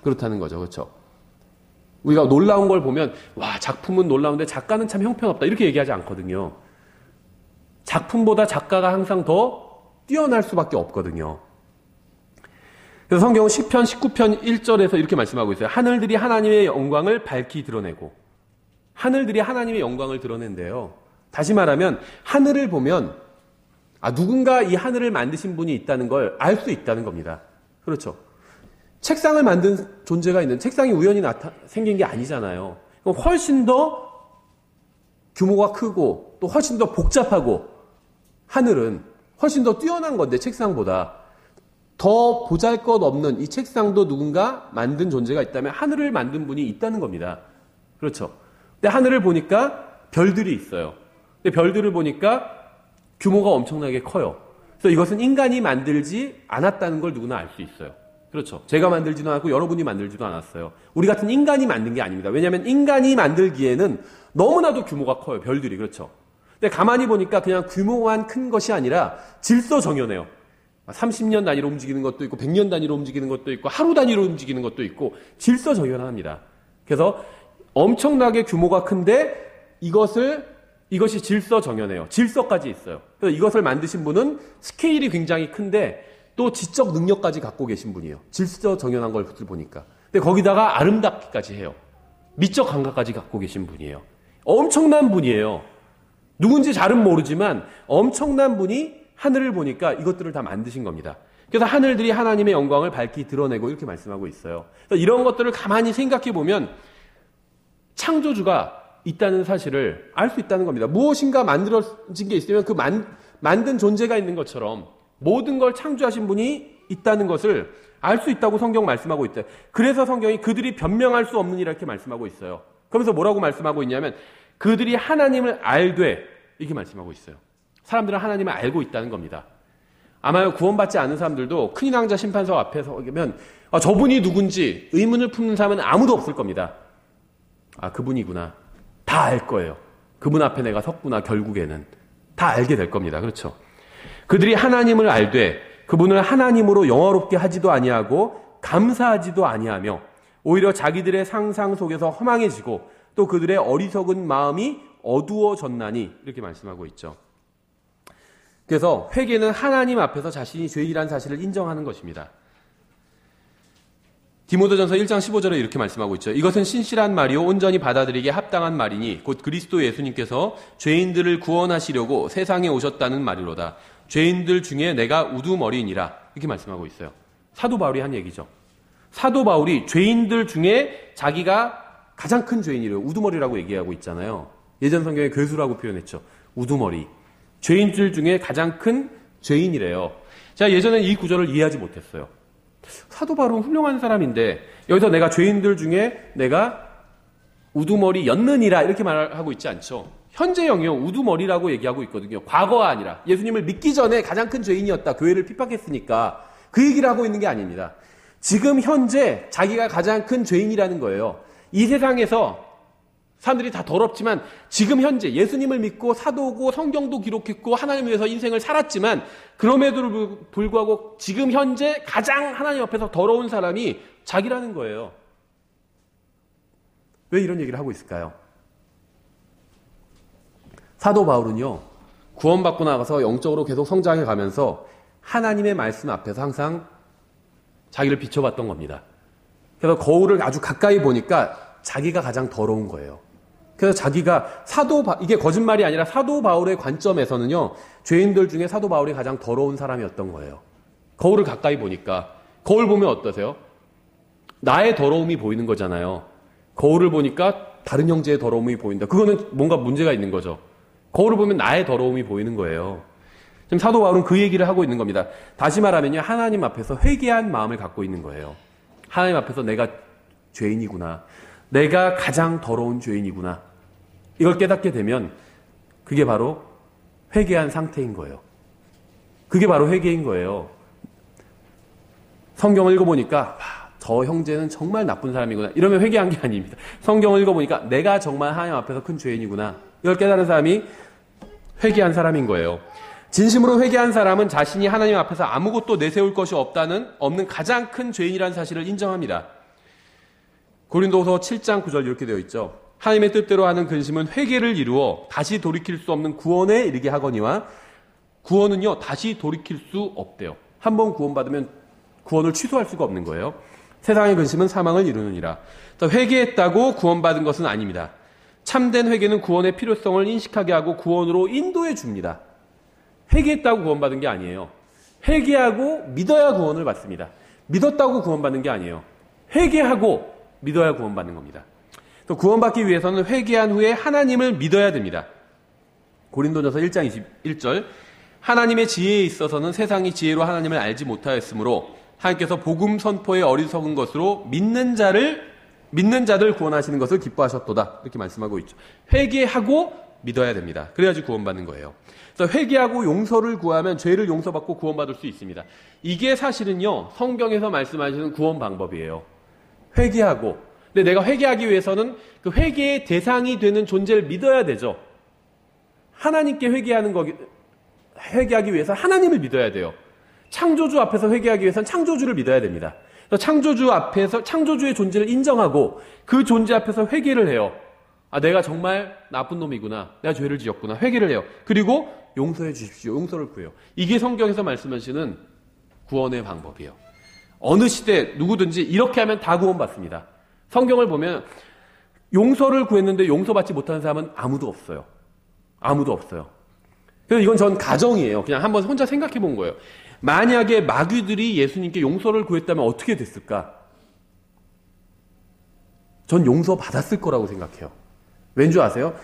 그렇다는 거죠. 그렇죠? 우리가 놀라운 걸 보면 작품은 놀라운데 작가는 참 형편없다 이렇게 얘기하지 않거든요. 작품보다 작가가 항상 더 뛰어날 수밖에 없거든요. 그래서 성경은 시편 19편 1절에서 이렇게 말씀하고 있어요. 하늘들이 하나님의 영광을 밝히 드러내고, 하늘들이 하나님의 영광을 드러낸대요. 다시 말하면 하늘을 보면 누군가 이 하늘을 만드신 분이 있다는 걸 알 수 있다는 겁니다. 그렇죠. 책상을 만든 존재가 있는, 책상이 우연히 생긴 게 아니잖아요. 훨씬 더 규모가 크고 또 훨씬 더 복잡하고, 하늘은 훨씬 더 뛰어난 건데 책상보다 더 보잘것없는 이 책상도 누군가 만든 존재가 있다면 하늘을 만든 분이 있다는 겁니다. 그렇죠. 근데 하늘을 보니까 별들이 있어요. 근데 별들을 보니까 규모가 엄청나게 커요. 그래서 이것은 인간이 만들지 않았다는 걸 누구나 알 수 있어요. 그렇죠. 제가 만들지도 않았고 여러분이 만들지도 않았어요. 우리 같은 인간이 만든 게 아닙니다. 왜냐하면 인간이 만들기에는 너무나도 규모가 커요. 별들이. 그렇죠. 근데 가만히 보니까 그냥 규모만 큰 것이 아니라 질서정연해요. 30년 단위로 움직이는 것도 있고 100년 단위로 움직이는 것도 있고 하루 단위로 움직이는 것도 있고 질서정연합니다. 그래서 엄청나게 규모가 큰데 이것이 질서정연해요. 질서까지 있어요. 그래서 이것을 만드신 분은 스케일이 굉장히 큰데 또 지적 능력까지 갖고 계신 분이에요. 질서정연한 걸 보니까. 근데 거기다가 아름답기까지 해요. 미적 감각까지 갖고 계신 분이에요. 엄청난 분이에요. 누군지 잘은 모르지만 엄청난 분이 하늘을 보니까 이것들을 다 만드신 겁니다. 그래서 하늘들이 하나님의 영광을 밝히 드러내고 이렇게 말씀하고 있어요. 그래서 이런 것들을 가만히 생각해 보면 창조주가 있다는 사실을 알 수 있다는 겁니다. 무엇인가 만들어진 게 있으면 그 만든 존재가 있는 것처럼 모든 걸 창조하신 분이 있다는 것을 알 수 있다고 성경 말씀하고 있대요. 그래서 성경이 그들이 변명할 수 없느니라 이렇게 말씀하고 있어요. 그러면서 뭐라고 말씀하고 있냐면 그들이 하나님을 알되 이렇게 말씀하고 있어요. 사람들은 하나님을 알고 있다는 겁니다. 아마 구원받지 않은 사람들도 큰 인왕자 심판서 앞에 서면 저분이 누군지 의문을 품는 사람은 아무도 없을 겁니다. 그분이구나. 다 알 거예요. 그분 앞에 내가 섰구나. 결국에는 다 알게 될 겁니다. 그렇죠? 그들이 하나님을 알되 그분을 하나님으로 영화롭게 하지도 아니하고 감사하지도 아니하며 오히려 자기들의 상상 속에서 허망해지고 또 그들의 어리석은 마음이 어두워졌나니 이렇게 말씀하고 있죠. 그래서 회개는 하나님 앞에서 자신이 죄인이라는 사실을 인정하는 것입니다. 디모데전서 1장 15절에 이렇게 말씀하고 있죠. 이것은 신실한 말이요 온전히 받아들이기에 합당한 말이니 곧 그리스도 예수님께서 죄인들을 구원하시려고 세상에 오셨다는 말이로다. 죄인들 중에 내가 우두머리이니라 이렇게 말씀하고 있어요. 사도 바울이 한 얘기죠. 사도 바울이 죄인들 중에 자기가 가장 큰 죄인이래요. 우두머리라고 얘기하고 있잖아요. 예전 성경에 괴수라고 표현했죠. 우두머리. 죄인들 중에 가장 큰 죄인이래요. 제가 예전에 이 구절을 이해하지 못했어요. 사도 바울은 훌륭한 사람인데 여기서 내가 죄인들 중에 내가 우두머리였느니라 이렇게 말하고 있지 않죠. 현재형이요. 우두머리라고 얘기하고 있거든요. 과거가 아니라 예수님을 믿기 전에 가장 큰 죄인이었다. 교회를 핍박했으니까 그 얘기를 하고 있는 게 아닙니다. 지금 현재 자기가 가장 큰 죄인이라는 거예요. 이 세상에서 사람들이 다 더럽지만 지금 현재 예수님을 믿고 사도고 성경도 기록했고 하나님을 위해서 인생을 살았지만 그럼에도 불구하고 지금 현재 가장 하나님 앞에서 더러운 사람이 자기라는 거예요. 왜 이런 얘기를 하고 있을까요? 사도 바울은요. 구원받고 나가서 영적으로 계속 성장해 가면서 하나님의 말씀 앞에서 항상 자기를 비춰봤던 겁니다. 그래서 거울을 아주 가까이 보니까 자기가 가장 더러운 거예요. 그래서 자기가 이게 거짓말이 아니라 사도 바울의 관점에서는요, 죄인들 중에 사도 바울이 가장 더러운 사람이었던 거예요. 거울을 가까이 보니까. 거울 보면 어떠세요? 나의 더러움이 보이는 거잖아요. 거울을 보니까 다른 형제의 더러움이 보인다. 그거는 뭔가 문제가 있는 거죠. 거울을 보면 나의 더러움이 보이는 거예요. 지금 사도 바울은 그 얘기를 하고 있는 겁니다. 다시 말하면요, 하나님 앞에서 회개한 마음을 갖고 있는 거예요. 하나님 앞에서 내가 죄인이구나. 내가 가장 더러운 죄인이구나. 이걸 깨닫게 되면 그게 바로 회개한 상태인 거예요. 그게 바로 회개인 거예요. 성경을 읽어보니까 저 형제는 정말 나쁜 사람이구나. 이러면 회개한 게 아닙니다. 성경을 읽어보니까 내가 정말 하나님 앞에서 큰 죄인이구나. 이걸 깨달은 사람이 회개한 사람인 거예요. 진심으로 회개한 사람은 자신이 하나님 앞에서 아무것도 내세울 것이 없는 가장 큰 죄인이라는 사실을 인정합니다. 고린도서 7장 9절 이렇게 되어 있죠. 하나님의 뜻대로 하는 근심은 회개를 이루어 다시 돌이킬 수 없는 구원에 이르게 하거니와 구원은요 다시 돌이킬 수 없대요. 한번 구원받으면 구원을 취소할 수가 없는 거예요. 세상의 근심은 사망을 이루느니라. 회개했다고 구원받은 것은 아닙니다. 참된 회개는 구원의 필요성을 인식하게 하고 구원으로 인도해 줍니다. 회개했다고 구원받은 게 아니에요. 회개하고 믿어야 구원을 받습니다. 믿었다고 구원받는 게 아니에요. 회개하고 믿어야 구원받는 겁니다. 또 구원받기 위해서는 회개한 후에 하나님을 믿어야 됩니다. 고린도전서 1장 21절 하나님의 지혜에 있어서는 세상이 지혜로 하나님을 알지 못하였으므로 하나님께서 복음 선포에 어리석은 것으로 믿는 자들 구원하시는 것을 기뻐하셨도다. 이렇게 말씀하고 있죠. 회개하고 믿어야 됩니다. 그래야지 구원받는 거예요. 그래서 회개하고 용서를 구하면 죄를 용서받고 구원받을 수 있습니다. 이게 사실은요 성경에서 말씀하시는 구원 방법이에요. 회개하고. 근데 내가 회개하기 위해서는 그 회개의 대상이 되는 존재를 믿어야 되죠. 하나님께 회개하기 위해서 하나님을 믿어야 돼요. 창조주 앞에서 회개하기 위해서는 창조주를 믿어야 됩니다. 그래서 창조주 앞에서 창조주의 존재를 인정하고 그 존재 앞에서 회개를 해요. 내가 정말 나쁜 놈이구나. 내가 죄를 지었구나. 회개를 해요. 그리고 용서해 주십시오. 용서를 구해요. 이게 성경에서 말씀하시는 구원의 방법이에요. 어느 시대 누구든지 이렇게 하면 다 구원받습니다. 성경을 보면 용서를 구했는데 용서받지 못하는 사람은 아무도 없어요. 아무도 없어요. 그래서 이건 전 가정이에요. 그냥 한번 혼자 생각해 본 거예요. 만약에 마귀들이 예수님께 용서를 구했다면 어떻게 됐을까? 전 용서받았을 거라고 생각해요. 왠지 아세요?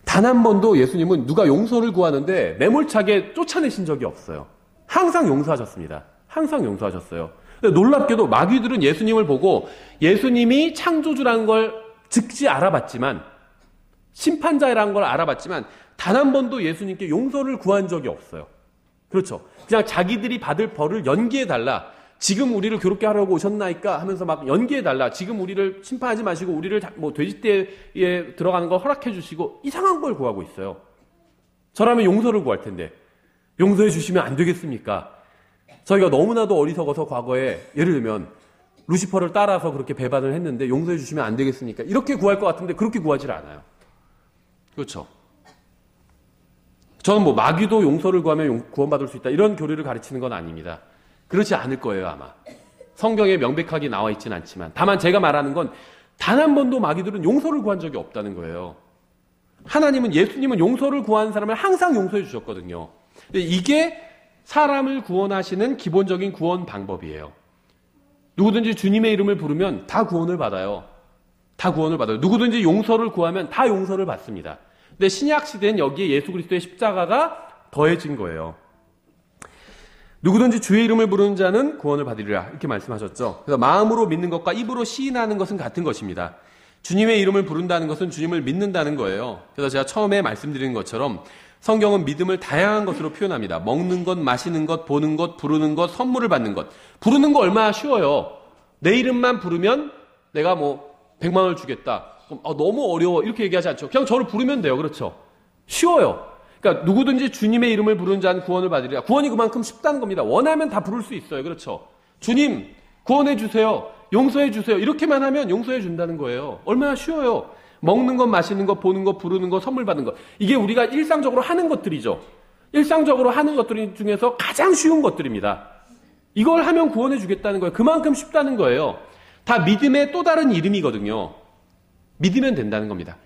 단 한 번도 예수님은 누가 용서를 구하는데 매몰차게 쫓아내신 적이 없어요. 항상 용서하셨습니다. 항상 용서하셨어요. 근데 놀랍게도 마귀들은 예수님을 보고 예수님이 창조주라는 걸 즉시 알아봤지만, 심판자라는 걸 알아봤지만 단 한 번도 예수님께 용서를 구한 적이 없어요. 그렇죠. 그냥 자기들이 받을 벌을 연기해달라. 지금 우리를 괴롭게 하려고 오셨나이까 하면서 막 연기해달라. 지금 우리를 심판하지 마시고 우리를 뭐 돼지떼에 들어가는 걸 허락해 주시고, 이상한 걸 구하고 있어요. 저라면 용서를 구할 텐데 용서해 주시면 안 되겠습니까? 저희가 너무나도 어리석어서 과거에 예를 들면 루시퍼를 따라서 그렇게 배반을 했는데 용서해 주시면 안 되겠습니까? 이렇게 구할 것 같은데 그렇게 구하질 않아요. 그렇죠. 저는 뭐 마귀도 용서를 구하면 구원받을 수 있다 이런 교리를 가르치는 건 아닙니다. 그렇지 않을 거예요, 아마. 성경에 명백하게 나와 있지는 않지만. 다만 제가 말하는 건 단 한 번도 마귀들은 용서를 구한 적이 없다는 거예요. 하나님은, 예수님은 용서를 구한 사람을 항상 용서해 주셨거든요. 이게 사람을 구원하시는 기본적인 구원 방법이에요. 누구든지 주님의 이름을 부르면 다 구원을 받아요. 다 구원을 받아요. 누구든지 용서를 구하면 다 용서를 받습니다. 근데 신약 시대는 여기에 예수 그리스도의 십자가가 더해진 거예요. 누구든지 주의 이름을 부르는 자는 구원을 받으리라 이렇게 말씀하셨죠. 그래서 마음으로 믿는 것과 입으로 시인하는 것은 같은 것입니다. 주님의 이름을 부른다는 것은 주님을 믿는다는 거예요. 그래서 제가 처음에 말씀드린 것처럼 성경은 믿음을 다양한 것으로 표현합니다. 먹는 것, 마시는 것, 보는 것, 부르는 것, 선물을 받는 것. 부르는 거 얼마나 쉬워요. 내 이름만 부르면 내가 뭐 100만 원을 주겠다. 그럼 너무 어려워 이렇게 얘기하지 않죠. 그냥 저를 부르면 돼요. 그렇죠. 쉬워요. 그러니까 누구든지 주님의 이름을 부르는 자는 구원을 받으리라. 구원이 그만큼 쉽다는 겁니다. 원하면 다 부를 수 있어요. 그렇죠. 주님 구원해 주세요. 용서해 주세요. 이렇게만 하면 용서해 준다는 거예요. 얼마나 쉬워요. 먹는 것, 마시는 것, 보는 것, 부르는 것, 선물 받는 것. 이게 우리가 일상적으로 하는 것들이죠. 일상적으로 하는 것들 중에서 가장 쉬운 것들입니다. 이걸 하면 구원해 주겠다는 거예요. 그만큼 쉽다는 거예요. 다 믿음의 또 다른 이름이거든요. 믿으면 된다는 겁니다.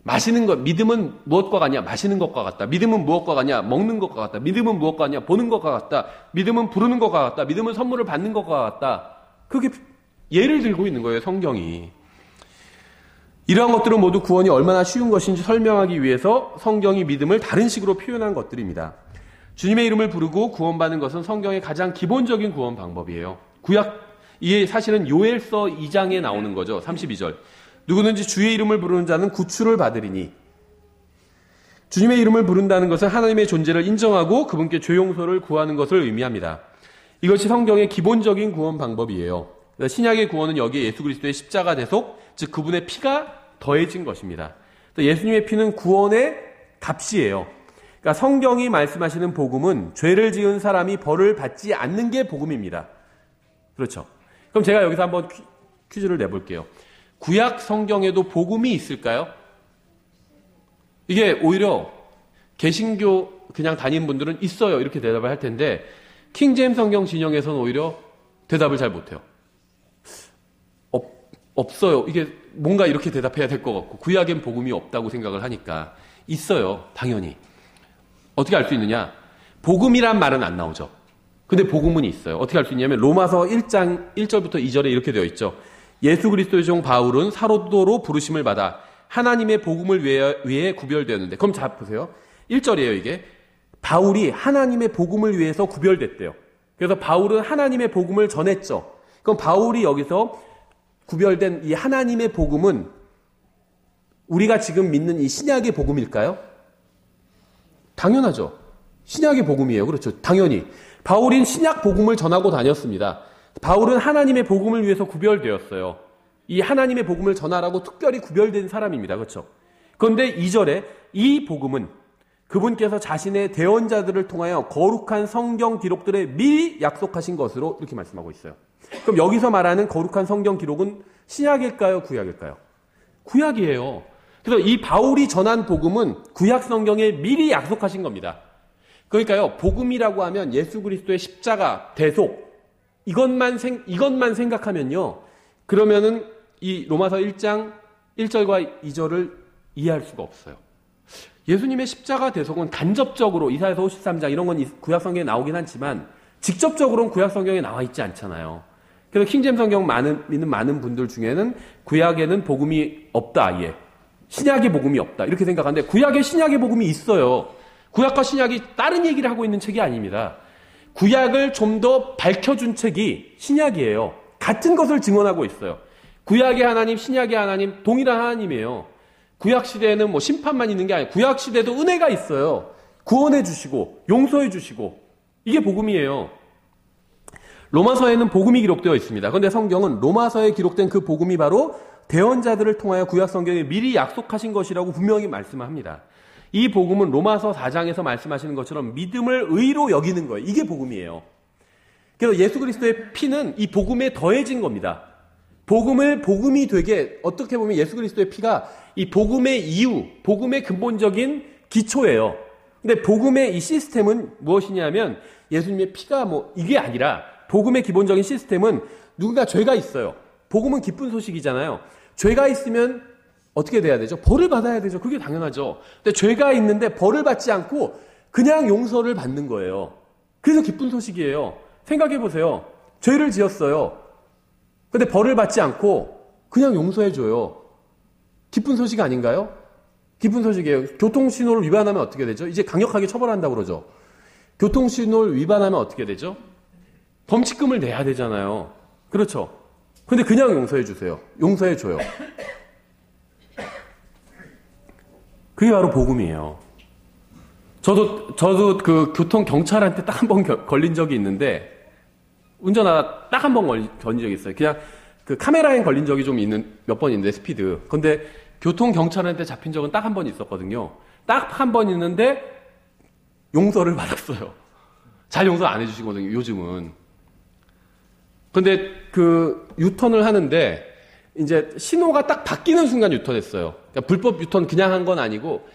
마시는 것, 믿음은 무엇과 같냐? 마시는 것과 같다. 믿음은 무엇과 같냐? 먹는 것과 같다. 믿음은 무엇과 같냐? 보는 것과 같다. 믿음은 부르는 것과 같다. 믿음은 선물을 받는 것과 같다. 그게 예를 들고 있는 거예요, 성경이. 이러한 것들은 모두 구원이 얼마나 쉬운 것인지 설명하기 위해서 성경이 믿음을 다른 식으로 표현한 것들입니다. 주님의 이름을 부르고 구원받는 것은 성경의 가장 기본적인 구원 방법이에요. 이게 사실은 요엘서 2장에 나오는 거죠. 32절. 누구든지 주의 이름을 부르는 자는 구출을 받으리니. 주님의 이름을 부른다는 것은 하나님의 존재를 인정하고 그분께 죄 용서를 구하는 것을 의미합니다. 이것이 성경의 기본적인 구원 방법이에요. 신약의 구원은 여기에 예수 그리스도의 십자가 대속, 즉 그분의 피가 더해진 것입니다. 예수님의 피는 구원의 값이에요. 그러니까 성경이 말씀하시는 복음은 죄를 지은 사람이 벌을 받지 않는 게 복음입니다. 그렇죠. 그럼 제가 여기서 한번 퀴즈를 내볼게요. 구약 성경에도 복음이 있을까요? 이게 오히려 개신교 그냥 다니는 분들은 있어요 이렇게 대답을 할 텐데 킹제임스 성경 진영에서는 오히려 대답을 잘 못해요. 없어요. 이게 뭔가 이렇게 대답해야 될 것 같고 구약엔 복음이 없다고 생각을 하니까 있어요. 당연히. 어떻게 알 수 있느냐? 복음이란 말은 안 나오죠. 근데 복음은 있어요. 어떻게 알 수 있냐면 로마서 1장 1절부터 2절에 이렇게 되어 있죠. 예수 그리스도의 종 바울은 사도로 부르심을 받아 하나님의 복음을 위해 구별되었는데 그럼 자 보세요. 1절이에요 이게. 바울이 하나님의 복음을 위해서 구별됐대요. 그래서 바울은 하나님의 복음을 전했죠. 그럼 바울이 여기서 구별된 이 하나님의 복음은 우리가 지금 믿는 이 신약의 복음일까요? 당연하죠. 신약의 복음이에요. 그렇죠. 당연히. 바울은 신약 복음을 전하고 다녔습니다. 바울은 하나님의 복음을 위해서 구별되었어요. 이 하나님의 복음을 전하라고 특별히 구별된 사람입니다. 그렇죠? 그런데 2절에 이 복음은 그분께서 자신의 대언자들을 통하여 거룩한 성경 기록들에 미리 약속하신 것으로 이렇게 말씀하고 있어요. 그럼 여기서 말하는 거룩한 성경 기록은 신약일까요? 구약일까요? 구약이에요. 그래서 이 바울이 전한 복음은 구약 성경에 미리 약속하신 겁니다. 그러니까요, 복음이라고 하면 예수 그리스도의 십자가, 대속, 이것만 생각하면요, 그러면은 이 로마서 1장 1절과 2절을 이해할 수가 없어요. 예수님의 십자가 대속은 간접적으로 이사야서 53장 이런 건 구약 성경에 나오긴 하지만 직접적으로는 구약 성경에 나와 있지 않잖아요. 그래서 킹제임스 성경 믿는 많은 분들 중에는 구약에는 복음이 없다, 아예. 신약의 복음이 없다 이렇게 생각하는데 구약에 신약의 복음이 있어요. 구약과 신약이 다른 얘기를 하고 있는 책이 아닙니다. 구약을 좀 더 밝혀준 책이 신약이에요. 같은 것을 증언하고 있어요. 구약의 하나님, 신약의 하나님, 동일한 하나님이에요. 구약 시대에는 뭐 심판만 있는 게 아니에요. 구약 시대도 은혜가 있어요. 구원해 주시고, 용서해 주시고. 이게 복음이에요. 로마서에는 복음이 기록되어 있습니다. 그런데 성경은 로마서에 기록된 그 복음이 바로 대언자들을 통하여 구약 성경에 미리 약속하신 것이라고 분명히 말씀합니다. 이 복음은 로마서 4장에서 말씀하시는 것처럼 믿음을 의로 여기는 거예요. 이게 복음이에요. 그래서 예수 그리스도의 피는 이 복음에 더해진 겁니다. 복음을 복음이 되게, 어떻게 보면 예수 그리스도의 피가 이 복음의 이유, 복음의 근본적인 기초예요. 근데 복음의 이 시스템은 무엇이냐면 예수님의 피가 뭐 이게 아니라 복음의 기본적인 시스템은 누군가 죄가 있어요. 복음은 기쁜 소식이잖아요. 죄가 있으면 어떻게 돼야 되죠? 벌을 받아야 되죠. 그게 당연하죠. 근데 죄가 있는데 벌을 받지 않고 그냥 용서를 받는 거예요. 그래서 기쁜 소식이에요. 생각해 보세요. 죄를 지었어요. 근데 벌을 받지 않고 그냥 용서해줘요. 기쁜 소식 아닌가요? 기쁜 소식이에요. 교통신호를 위반하면 어떻게 되죠? 이제 강력하게 처벌한다고 그러죠. 교통신호를 위반하면 어떻게 되죠? 범칙금을 내야 되잖아요. 그렇죠. 근데 그냥 용서해주세요. 용서해줘요. 그게 바로 복음이에요. 저도 그 교통경찰한테 딱 한 번 걸린 적이 있는데, 운전하다 딱 한 번 걸린 적이 있어요. 그냥 그 카메라에 걸린 적이 좀 몇 번 있는데, 스피드. 근데 교통경찰한테 잡힌 적은 딱 한 번 있었거든요. 딱 한 번 있는데, 용서를 받았어요. 잘 용서 안 해주시거든요, 요즘은. 근데 그 유턴을 하는데, 이제 신호가 딱 바뀌는 순간 유턴했어요. 그러니까 불법 유턴 그냥 한 건 아니고,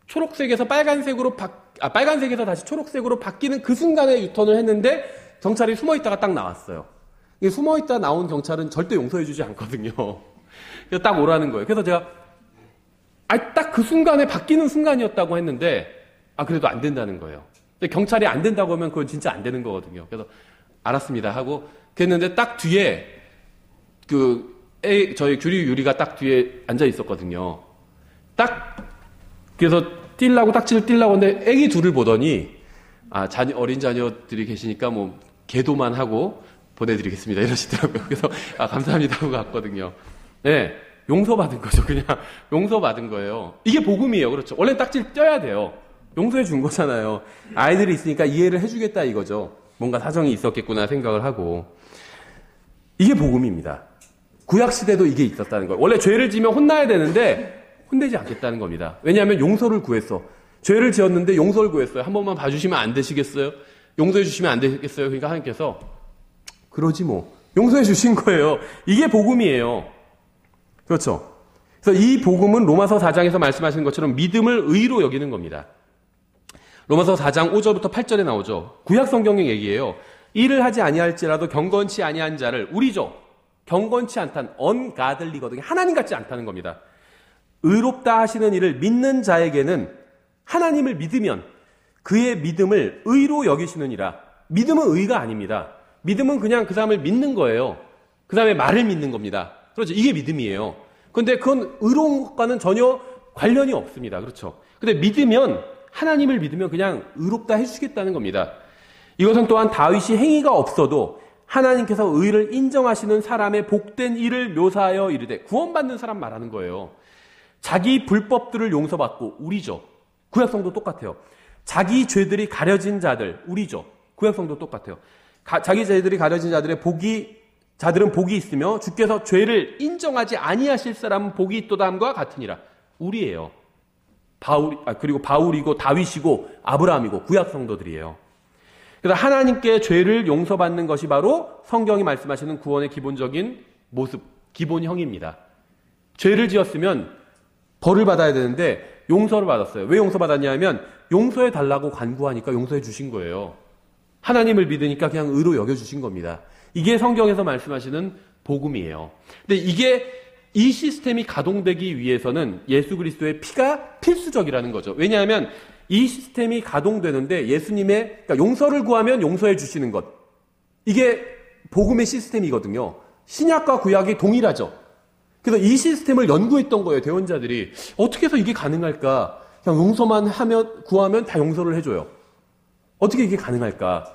초록색에서 빨간색에서 다시 초록색으로 바뀌는 그 순간에 유턴을 했는데, 경찰이 숨어 있다가 딱 나왔어요. 숨어 있다 나온 경찰은 절대 용서해주지 않거든요. 그래서 딱 오라는 거예요. 그래서 제가, 딱 그 순간에 바뀌는 순간이었다고 했는데, 그래도 안 된다는 거예요. 근데 경찰이 안 된다고 하면 그건 진짜 안 되는 거거든요. 그래서, 알았습니다 하고, 그랬는데 딱 뒤에, 저희 규리가 딱 뒤에 앉아 있었거든요. 그래서 딱지를 뛸라고 하는데 애기 둘을 보더니, 어린 자녀들이 계시니까 뭐, 계도만 하고 보내드리겠습니다. 이러시더라고요. 그래서, 감사합니다 하고 갔거든요. 네. 용서받은 거죠. 그냥 용서받은 거예요. 이게 복음이에요. 그렇죠. 원래 딱지를 떼야 돼요. 용서해 준 거잖아요. 아이들이 있으니까 이해를 해주겠다 이거죠. 뭔가 사정이 있었겠구나 생각을 하고. 이게 복음입니다. 구약시대도 이게 있었다는 거예요. 원래 죄를 지면 혼나야 되는데 혼내지 않겠다는 겁니다. 왜냐하면 용서를 구했어. 죄를 지었는데 용서를 구했어요. 한 번만 봐주시면 안 되시겠어요? 용서해 주시면 안 되겠어요? 그러니까 하나님께서 그러지 뭐. 용서해 주신 거예요. 이게 복음이에요. 그렇죠. 그래서 이 복음은 로마서 4장에서 말씀하시는 것처럼 믿음을 의로 여기는 겁니다. 로마서 4장 5절부터 8절에 나오죠. 구약 성경의 얘기예요. 일을 하지 아니할지라도 경건치 아니한 자를 우리죠. 경건치 않다는 ungodly거든요. 하나님 같지 않다는 겁니다. 의롭다 하시는 이를 믿는 자에게는 하나님을 믿으면 그의 믿음을 의로 여기시느니라. 믿음은 의가 아닙니다. 믿음은 그냥 그 사람을 믿는 거예요. 그 사람의 말을 믿는 겁니다. 그렇죠. 이게 믿음이에요. 근데 그건 의로운 것과는 전혀 관련이 없습니다. 그렇죠. 근데 하나님을 믿으면 그냥 의롭다 해주시겠다는 겁니다. 이것은 또한 다윗이 행위가 없어도 하나님께서 의를 인정하시는 사람의 복된 일을 묘사하여 이르되 구원받는 사람 말하는 거예요. 자기 불법들을 용서받고 우리죠. 구약성도 똑같아요. 자기 죄들이 가려진 자들 우리죠. 구약성도 똑같아요. 자기 죄들이 가려진 자들은 복이 있으며 주께서 죄를 인정하지 아니하실 사람은 복이 있도다함과 같으니라. 우리예요. 그리고 바울이고 다윗이고 아브라함이고 구약 성도들이에요. 그래서 하나님께 죄를 용서받는 것이 바로 성경이 말씀하시는 구원의 기본적인 모습, 기본형입니다. 죄를 지었으면 벌을 받아야 되는데 용서를 받았어요. 왜 용서받았냐 하면 용서해 달라고 간구하니까 용서해 주신 거예요. 하나님을 믿으니까 그냥 의로 여겨주신 겁니다. 이게 성경에서 말씀하시는 복음이에요. 근데 이 시스템이 가동되기 위해서는 예수 그리스도의 피가 필수적이라는 거죠. 왜냐하면 이 시스템이 가동되는데 그러니까 용서를 구하면 용서해 주시는 것. 이게 복음의 시스템이거든요. 신약과 구약이 동일하죠. 그래서 이 시스템을 연구했던 거예요, 대원자들이. 어떻게 해서 이게 가능할까? 그냥 용서만 구하면 다 용서를 해줘요. 어떻게 이게 가능할까?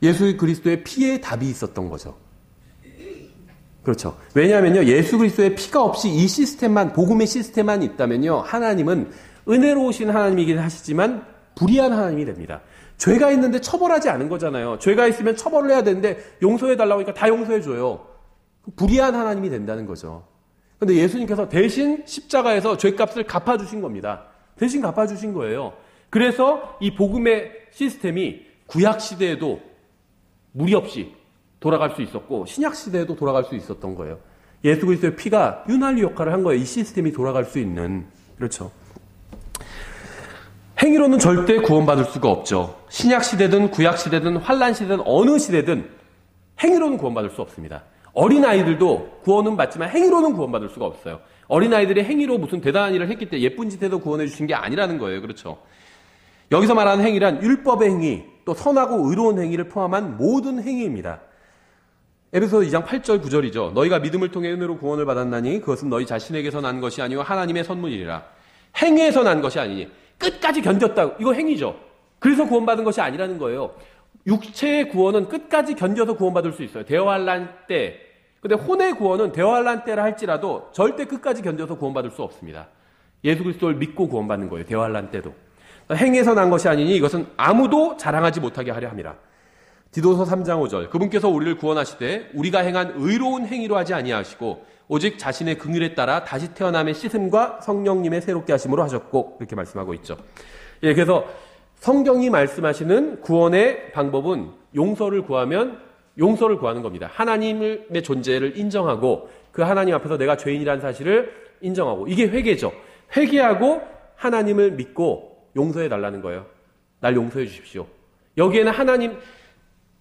예수 그리스도의 피에 답이 있었던 거죠. 그렇죠. 왜냐하면요, 예수 그리스도의 피가 없이 이 시스템만, 복음의 시스템만 있다면요, 하나님은 은혜로우신 하나님이긴 하시지만 불의한 하나님이 됩니다. 죄가 있는데 처벌하지 않은 거잖아요. 죄가 있으면 처벌을 해야 되는데 용서해달라고 하니까 다 용서해줘요. 불의한 하나님이 된다는 거죠. 근데 예수님께서 대신 십자가에서 죄값을 갚아주신 겁니다. 대신 갚아주신 거예요. 그래서 이 복음의 시스템이 구약시대에도 무리 없이 돌아갈 수 있었고 신약시대에도 돌아갈 수 있었던 거예요. 예수 그리스도의 피가 윤활유 역할을 한 거예요. 이 시스템이 돌아갈 수 있는. 그렇죠. 행위로는 절대 구원받을 수가 없죠. 신약시대든 구약시대든 환란시대든 어느 시대든 행위로는 구원받을 수 없습니다. 어린아이들도 구원은 받지만 행위로는 구원받을 수가 없어요. 어린아이들이 행위로 무슨 대단한 일을 했기 때문에 예쁜 짓 해도 구원해 주신 게 아니라는 거예요. 그렇죠. 여기서 말하는 행위란 율법의 행위, 또 선하고 의로운 행위를 포함한 모든 행위입니다. 에베소서 2장 8절 9절이죠. 너희가 믿음을 통해 은혜로 구원을 받았나니 그것은 너희 자신에게서 난 것이 아니요 하나님의 선물이라. 행위에서 난 것이 아니니 끝까지 견뎠다. 이거 행위죠. 그래서 구원받은 것이 아니라는 거예요. 육체의 구원은 끝까지 견뎌서 구원받을 수 있어요. 대환란 때. 근데 혼의 구원은 대환란 때라 할지라도 절대 끝까지 견뎌서 구원받을 수 없습니다. 예수 그리스도를 믿고 구원받는 거예요. 대환란 때도. 행위에서 난 것이 아니니 이것은 아무도 자랑하지 못하게 하려 함이라. 디도서 3장 5절. 그분께서 우리를 구원하시되 우리가 행한 의로운 행위로 하지 아니하시고 오직 자신의 긍휼에 따라 다시 태어남의 씻음과 성령님의 새롭게 하심으로 하셨고 이렇게 말씀하고 있죠. 예, 그래서 성경이 말씀하시는 구원의 방법은 용서를 구하면 용서를 구하는 겁니다. 하나님의 존재를 인정하고 그 하나님 앞에서 내가 죄인이라는 사실을 인정하고 이게 회개죠. 회개하고 하나님을 믿고 용서해 달라는 거예요. 날 용서해 주십시오. 여기에는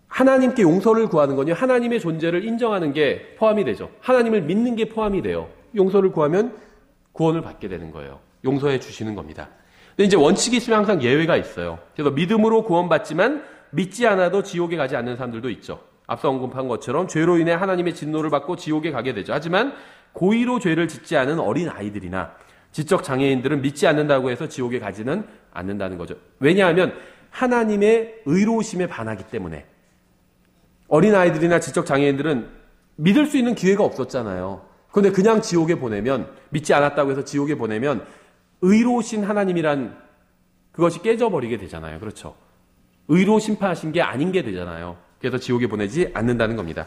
하나님께 용서를 구하는 거니 하나님의 존재를 인정하는 게 포함이 되죠. 하나님을 믿는 게 포함이 돼요. 용서를 구하면 구원을 받게 되는 거예요. 용서해 주시는 겁니다. 근데 이제 원칙이 있으면 항상 예외가 있어요. 그래서 믿음으로 구원받지만 믿지 않아도 지옥에 가지 않는 사람들도 있죠. 앞서 언급한 것처럼 죄로 인해 하나님의 진노를 받고 지옥에 가게 되죠. 하지만 고의로 죄를 짓지 않은 어린 아이들이나 지적 장애인들은 믿지 않는다고 해서 지옥에 가지는 않는다는 거죠. 왜냐하면 하나님의 의로우심에 반하기 때문에. 어린 아이들이나 지적 장애인들은 믿을 수 있는 기회가 없었잖아요. 그런데 그냥 지옥에 보내면, 믿지 않았다고 해서 지옥에 보내면 의로우신 하나님이란 그것이 깨져버리게 되잖아요. 그렇죠. 의로 심판하신 게 아닌 게 되잖아요. 그래서 지옥에 보내지 않는다는 겁니다.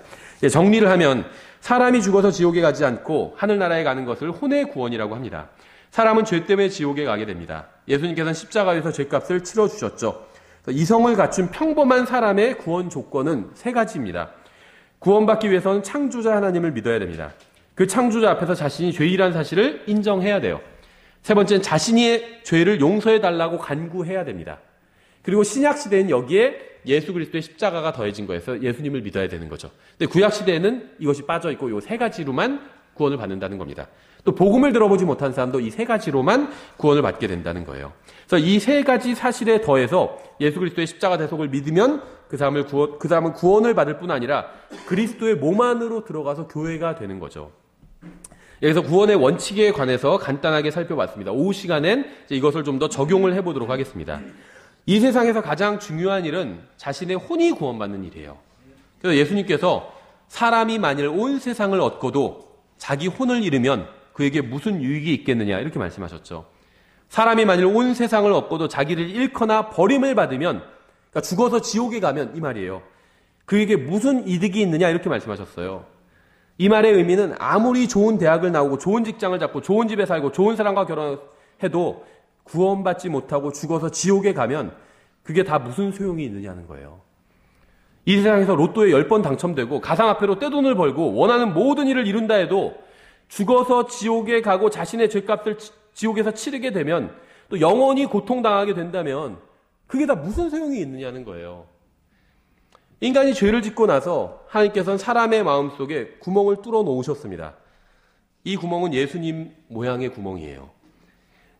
정리를 하면 사람이 죽어서 지옥에 가지 않고 하늘나라에 가는 것을 혼의 구원이라고 합니다. 사람은 죄 때문에 지옥에 가게 됩니다. 예수님께서는 십자가에서 죄값을 치러주셨죠. 이성을 갖춘 평범한 사람의 구원 조건은 세 가지입니다. 구원받기 위해서는 창조자 하나님을 믿어야 됩니다. 그 창조자 앞에서 자신이 죄인이라는 사실을 인정해야 돼요. 세 번째는 자신의 죄를 용서해달라고 간구해야 됩니다. 그리고 신약시대는 여기에 예수 그리스도의 십자가가 더해진 거여서 예수님을 믿어야 되는 거죠. 근데 구약시대에는 이것이 빠져있고 이 세 가지로만 구원을 받는다는 겁니다. 또 복음을 들어보지 못한 사람도 이 세 가지로만 구원을 받게 된다는 거예요. 그래서 이 세 가지 사실에 더해서 예수 그리스도의 십자가 대속을 믿으면 그 사람은 구원을 받을 뿐 아니라 그리스도의 몸 안으로 들어가서 교회가 되는 거죠. 여기서 구원의 원칙에 관해서 간단하게 살펴봤습니다. 오후 시간엔 이것을 좀 더 적용을 해보도록 하겠습니다. 이 세상에서 가장 중요한 일은 자신의 혼이 구원받는 일이에요. 그래서 예수님께서 사람이 만일 온 세상을 얻고도 자기 혼을 잃으면 그에게 무슨 유익이 있겠느냐 이렇게 말씀하셨죠. 사람이 만일 온 세상을 얻고도 자기를 잃거나 버림을 받으면, 그러니까 죽어서 지옥에 가면 이 말이에요. 그에게 무슨 이득이 있느냐 이렇게 말씀하셨어요. 이 말의 의미는 아무리 좋은 대학을 나오고 좋은 직장을 잡고 좋은 집에 살고 좋은 사람과 결혼해도 구원받지 못하고 죽어서 지옥에 가면 그게 다 무슨 소용이 있느냐는 거예요. 이 세상에서 로또에 10번 당첨되고 가상화폐로 떼돈을 벌고 원하는 모든 일을 이룬다 해도 죽어서 지옥에 가고 자신의 죄값을 지옥에서 치르게 되면 또 영원히 고통당하게 된다면 그게 다 무슨 소용이 있느냐는 거예요. 인간이 죄를 짓고 나서 하나님께서는 사람의 마음속에 구멍을 뚫어 놓으셨습니다. 이 구멍은 예수님 모양의 구멍이에요.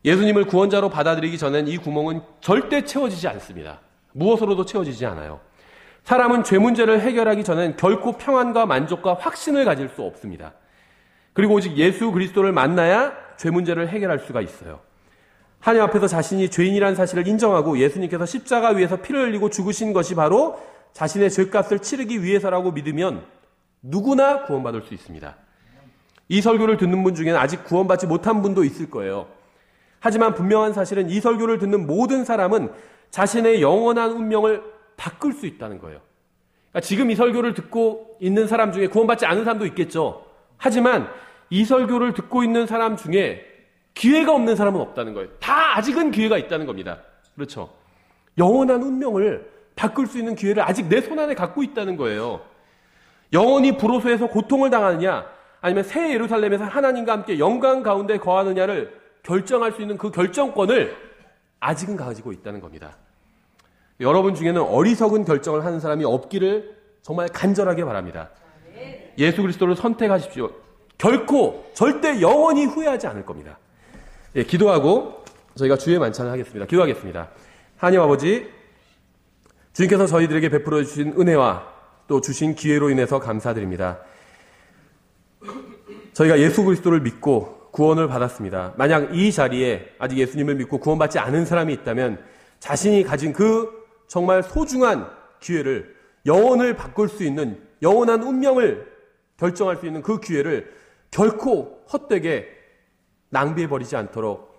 예수님을 구원자로 받아들이기 전엔 이 구멍은 절대 채워지지 않습니다. 무엇으로도 채워지지 않아요. 사람은 죄 문제를 해결하기 전엔 결코 평안과 만족과 확신을 가질 수 없습니다. 그리고 오직 예수 그리스도를 만나야 죄 문제를 해결할 수가 있어요. 하나님 앞에서 자신이 죄인이라는 사실을 인정하고 예수님께서 십자가 위에서 피를 흘리고 죽으신 것이 바로 자신의 죄값을 치르기 위해서라고 믿으면 누구나 구원받을 수 있습니다. 이 설교를 듣는 분 중에는 아직 구원받지 못한 분도 있을 거예요. 하지만 분명한 사실은 이 설교를 듣는 모든 사람은 자신의 영원한 운명을 바꿀 수 있다는 거예요. 그러니까 지금 이 설교를 듣고 있는 사람 중에 구원받지 않은 사람도 있겠죠. 하지만 이 설교를 듣고 있는 사람 중에 기회가 없는 사람은 없다는 거예요. 다 아직은 기회가 있다는 겁니다. 그렇죠. 영원한 운명을 바꿀 수 있는 기회를 아직 내 손 안에 갖고 있다는 거예요. 영원히 불호소에서 고통을 당하느냐, 아니면 새 예루살렘에서 하나님과 함께 영광 가운데 거하느냐를 결정할 수 있는 그 결정권을 아직은 가지고 있다는 겁니다. 여러분 중에는 어리석은 결정을 하는 사람이 없기를 정말 간절하게 바랍니다. 예수 그리스도를 선택하십시오. 결코 절대 영원히 후회하지 않을 겁니다. 예, 기도하고 저희가 주의 만찬을 하겠습니다. 기도하겠습니다. 하나님 아버지, 주님께서 저희들에게 베풀어 주신 은혜와 또 주신 기회로 인해서 감사드립니다. 저희가 예수 그리스도를 믿고 구원을 받았습니다. 만약 이 자리에 아직 예수님을 믿고 구원받지 않은 사람이 있다면 자신이 가진 그 정말 소중한 기회를, 영혼을 바꿀 수 있는, 영원한 운명을 결정할 수 있는 그 기회를 결코 헛되게 낭비해버리지 않도록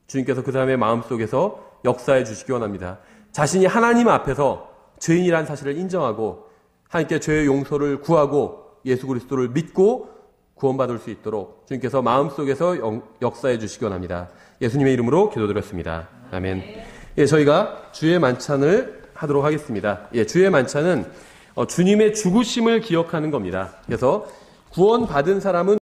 주님께서 그 사람의 마음속에서 역사해 주시기 원합니다. 자신이 하나님 앞에서 죄인이라는 사실을 인정하고 하나님께 죄의 용서를 구하고 예수 그리스도를 믿고 구원받을 수 있도록 주님께서 마음속에서 역사해 주시기 원합니다. 예수님의 이름으로 기도드렸습니다. 아멘. 예, 저희가 주의 만찬을 하도록 하겠습니다. 예, 주의 만찬은 주님의 죽으심을 기억하는 겁니다. 그래서 구원받은 사람은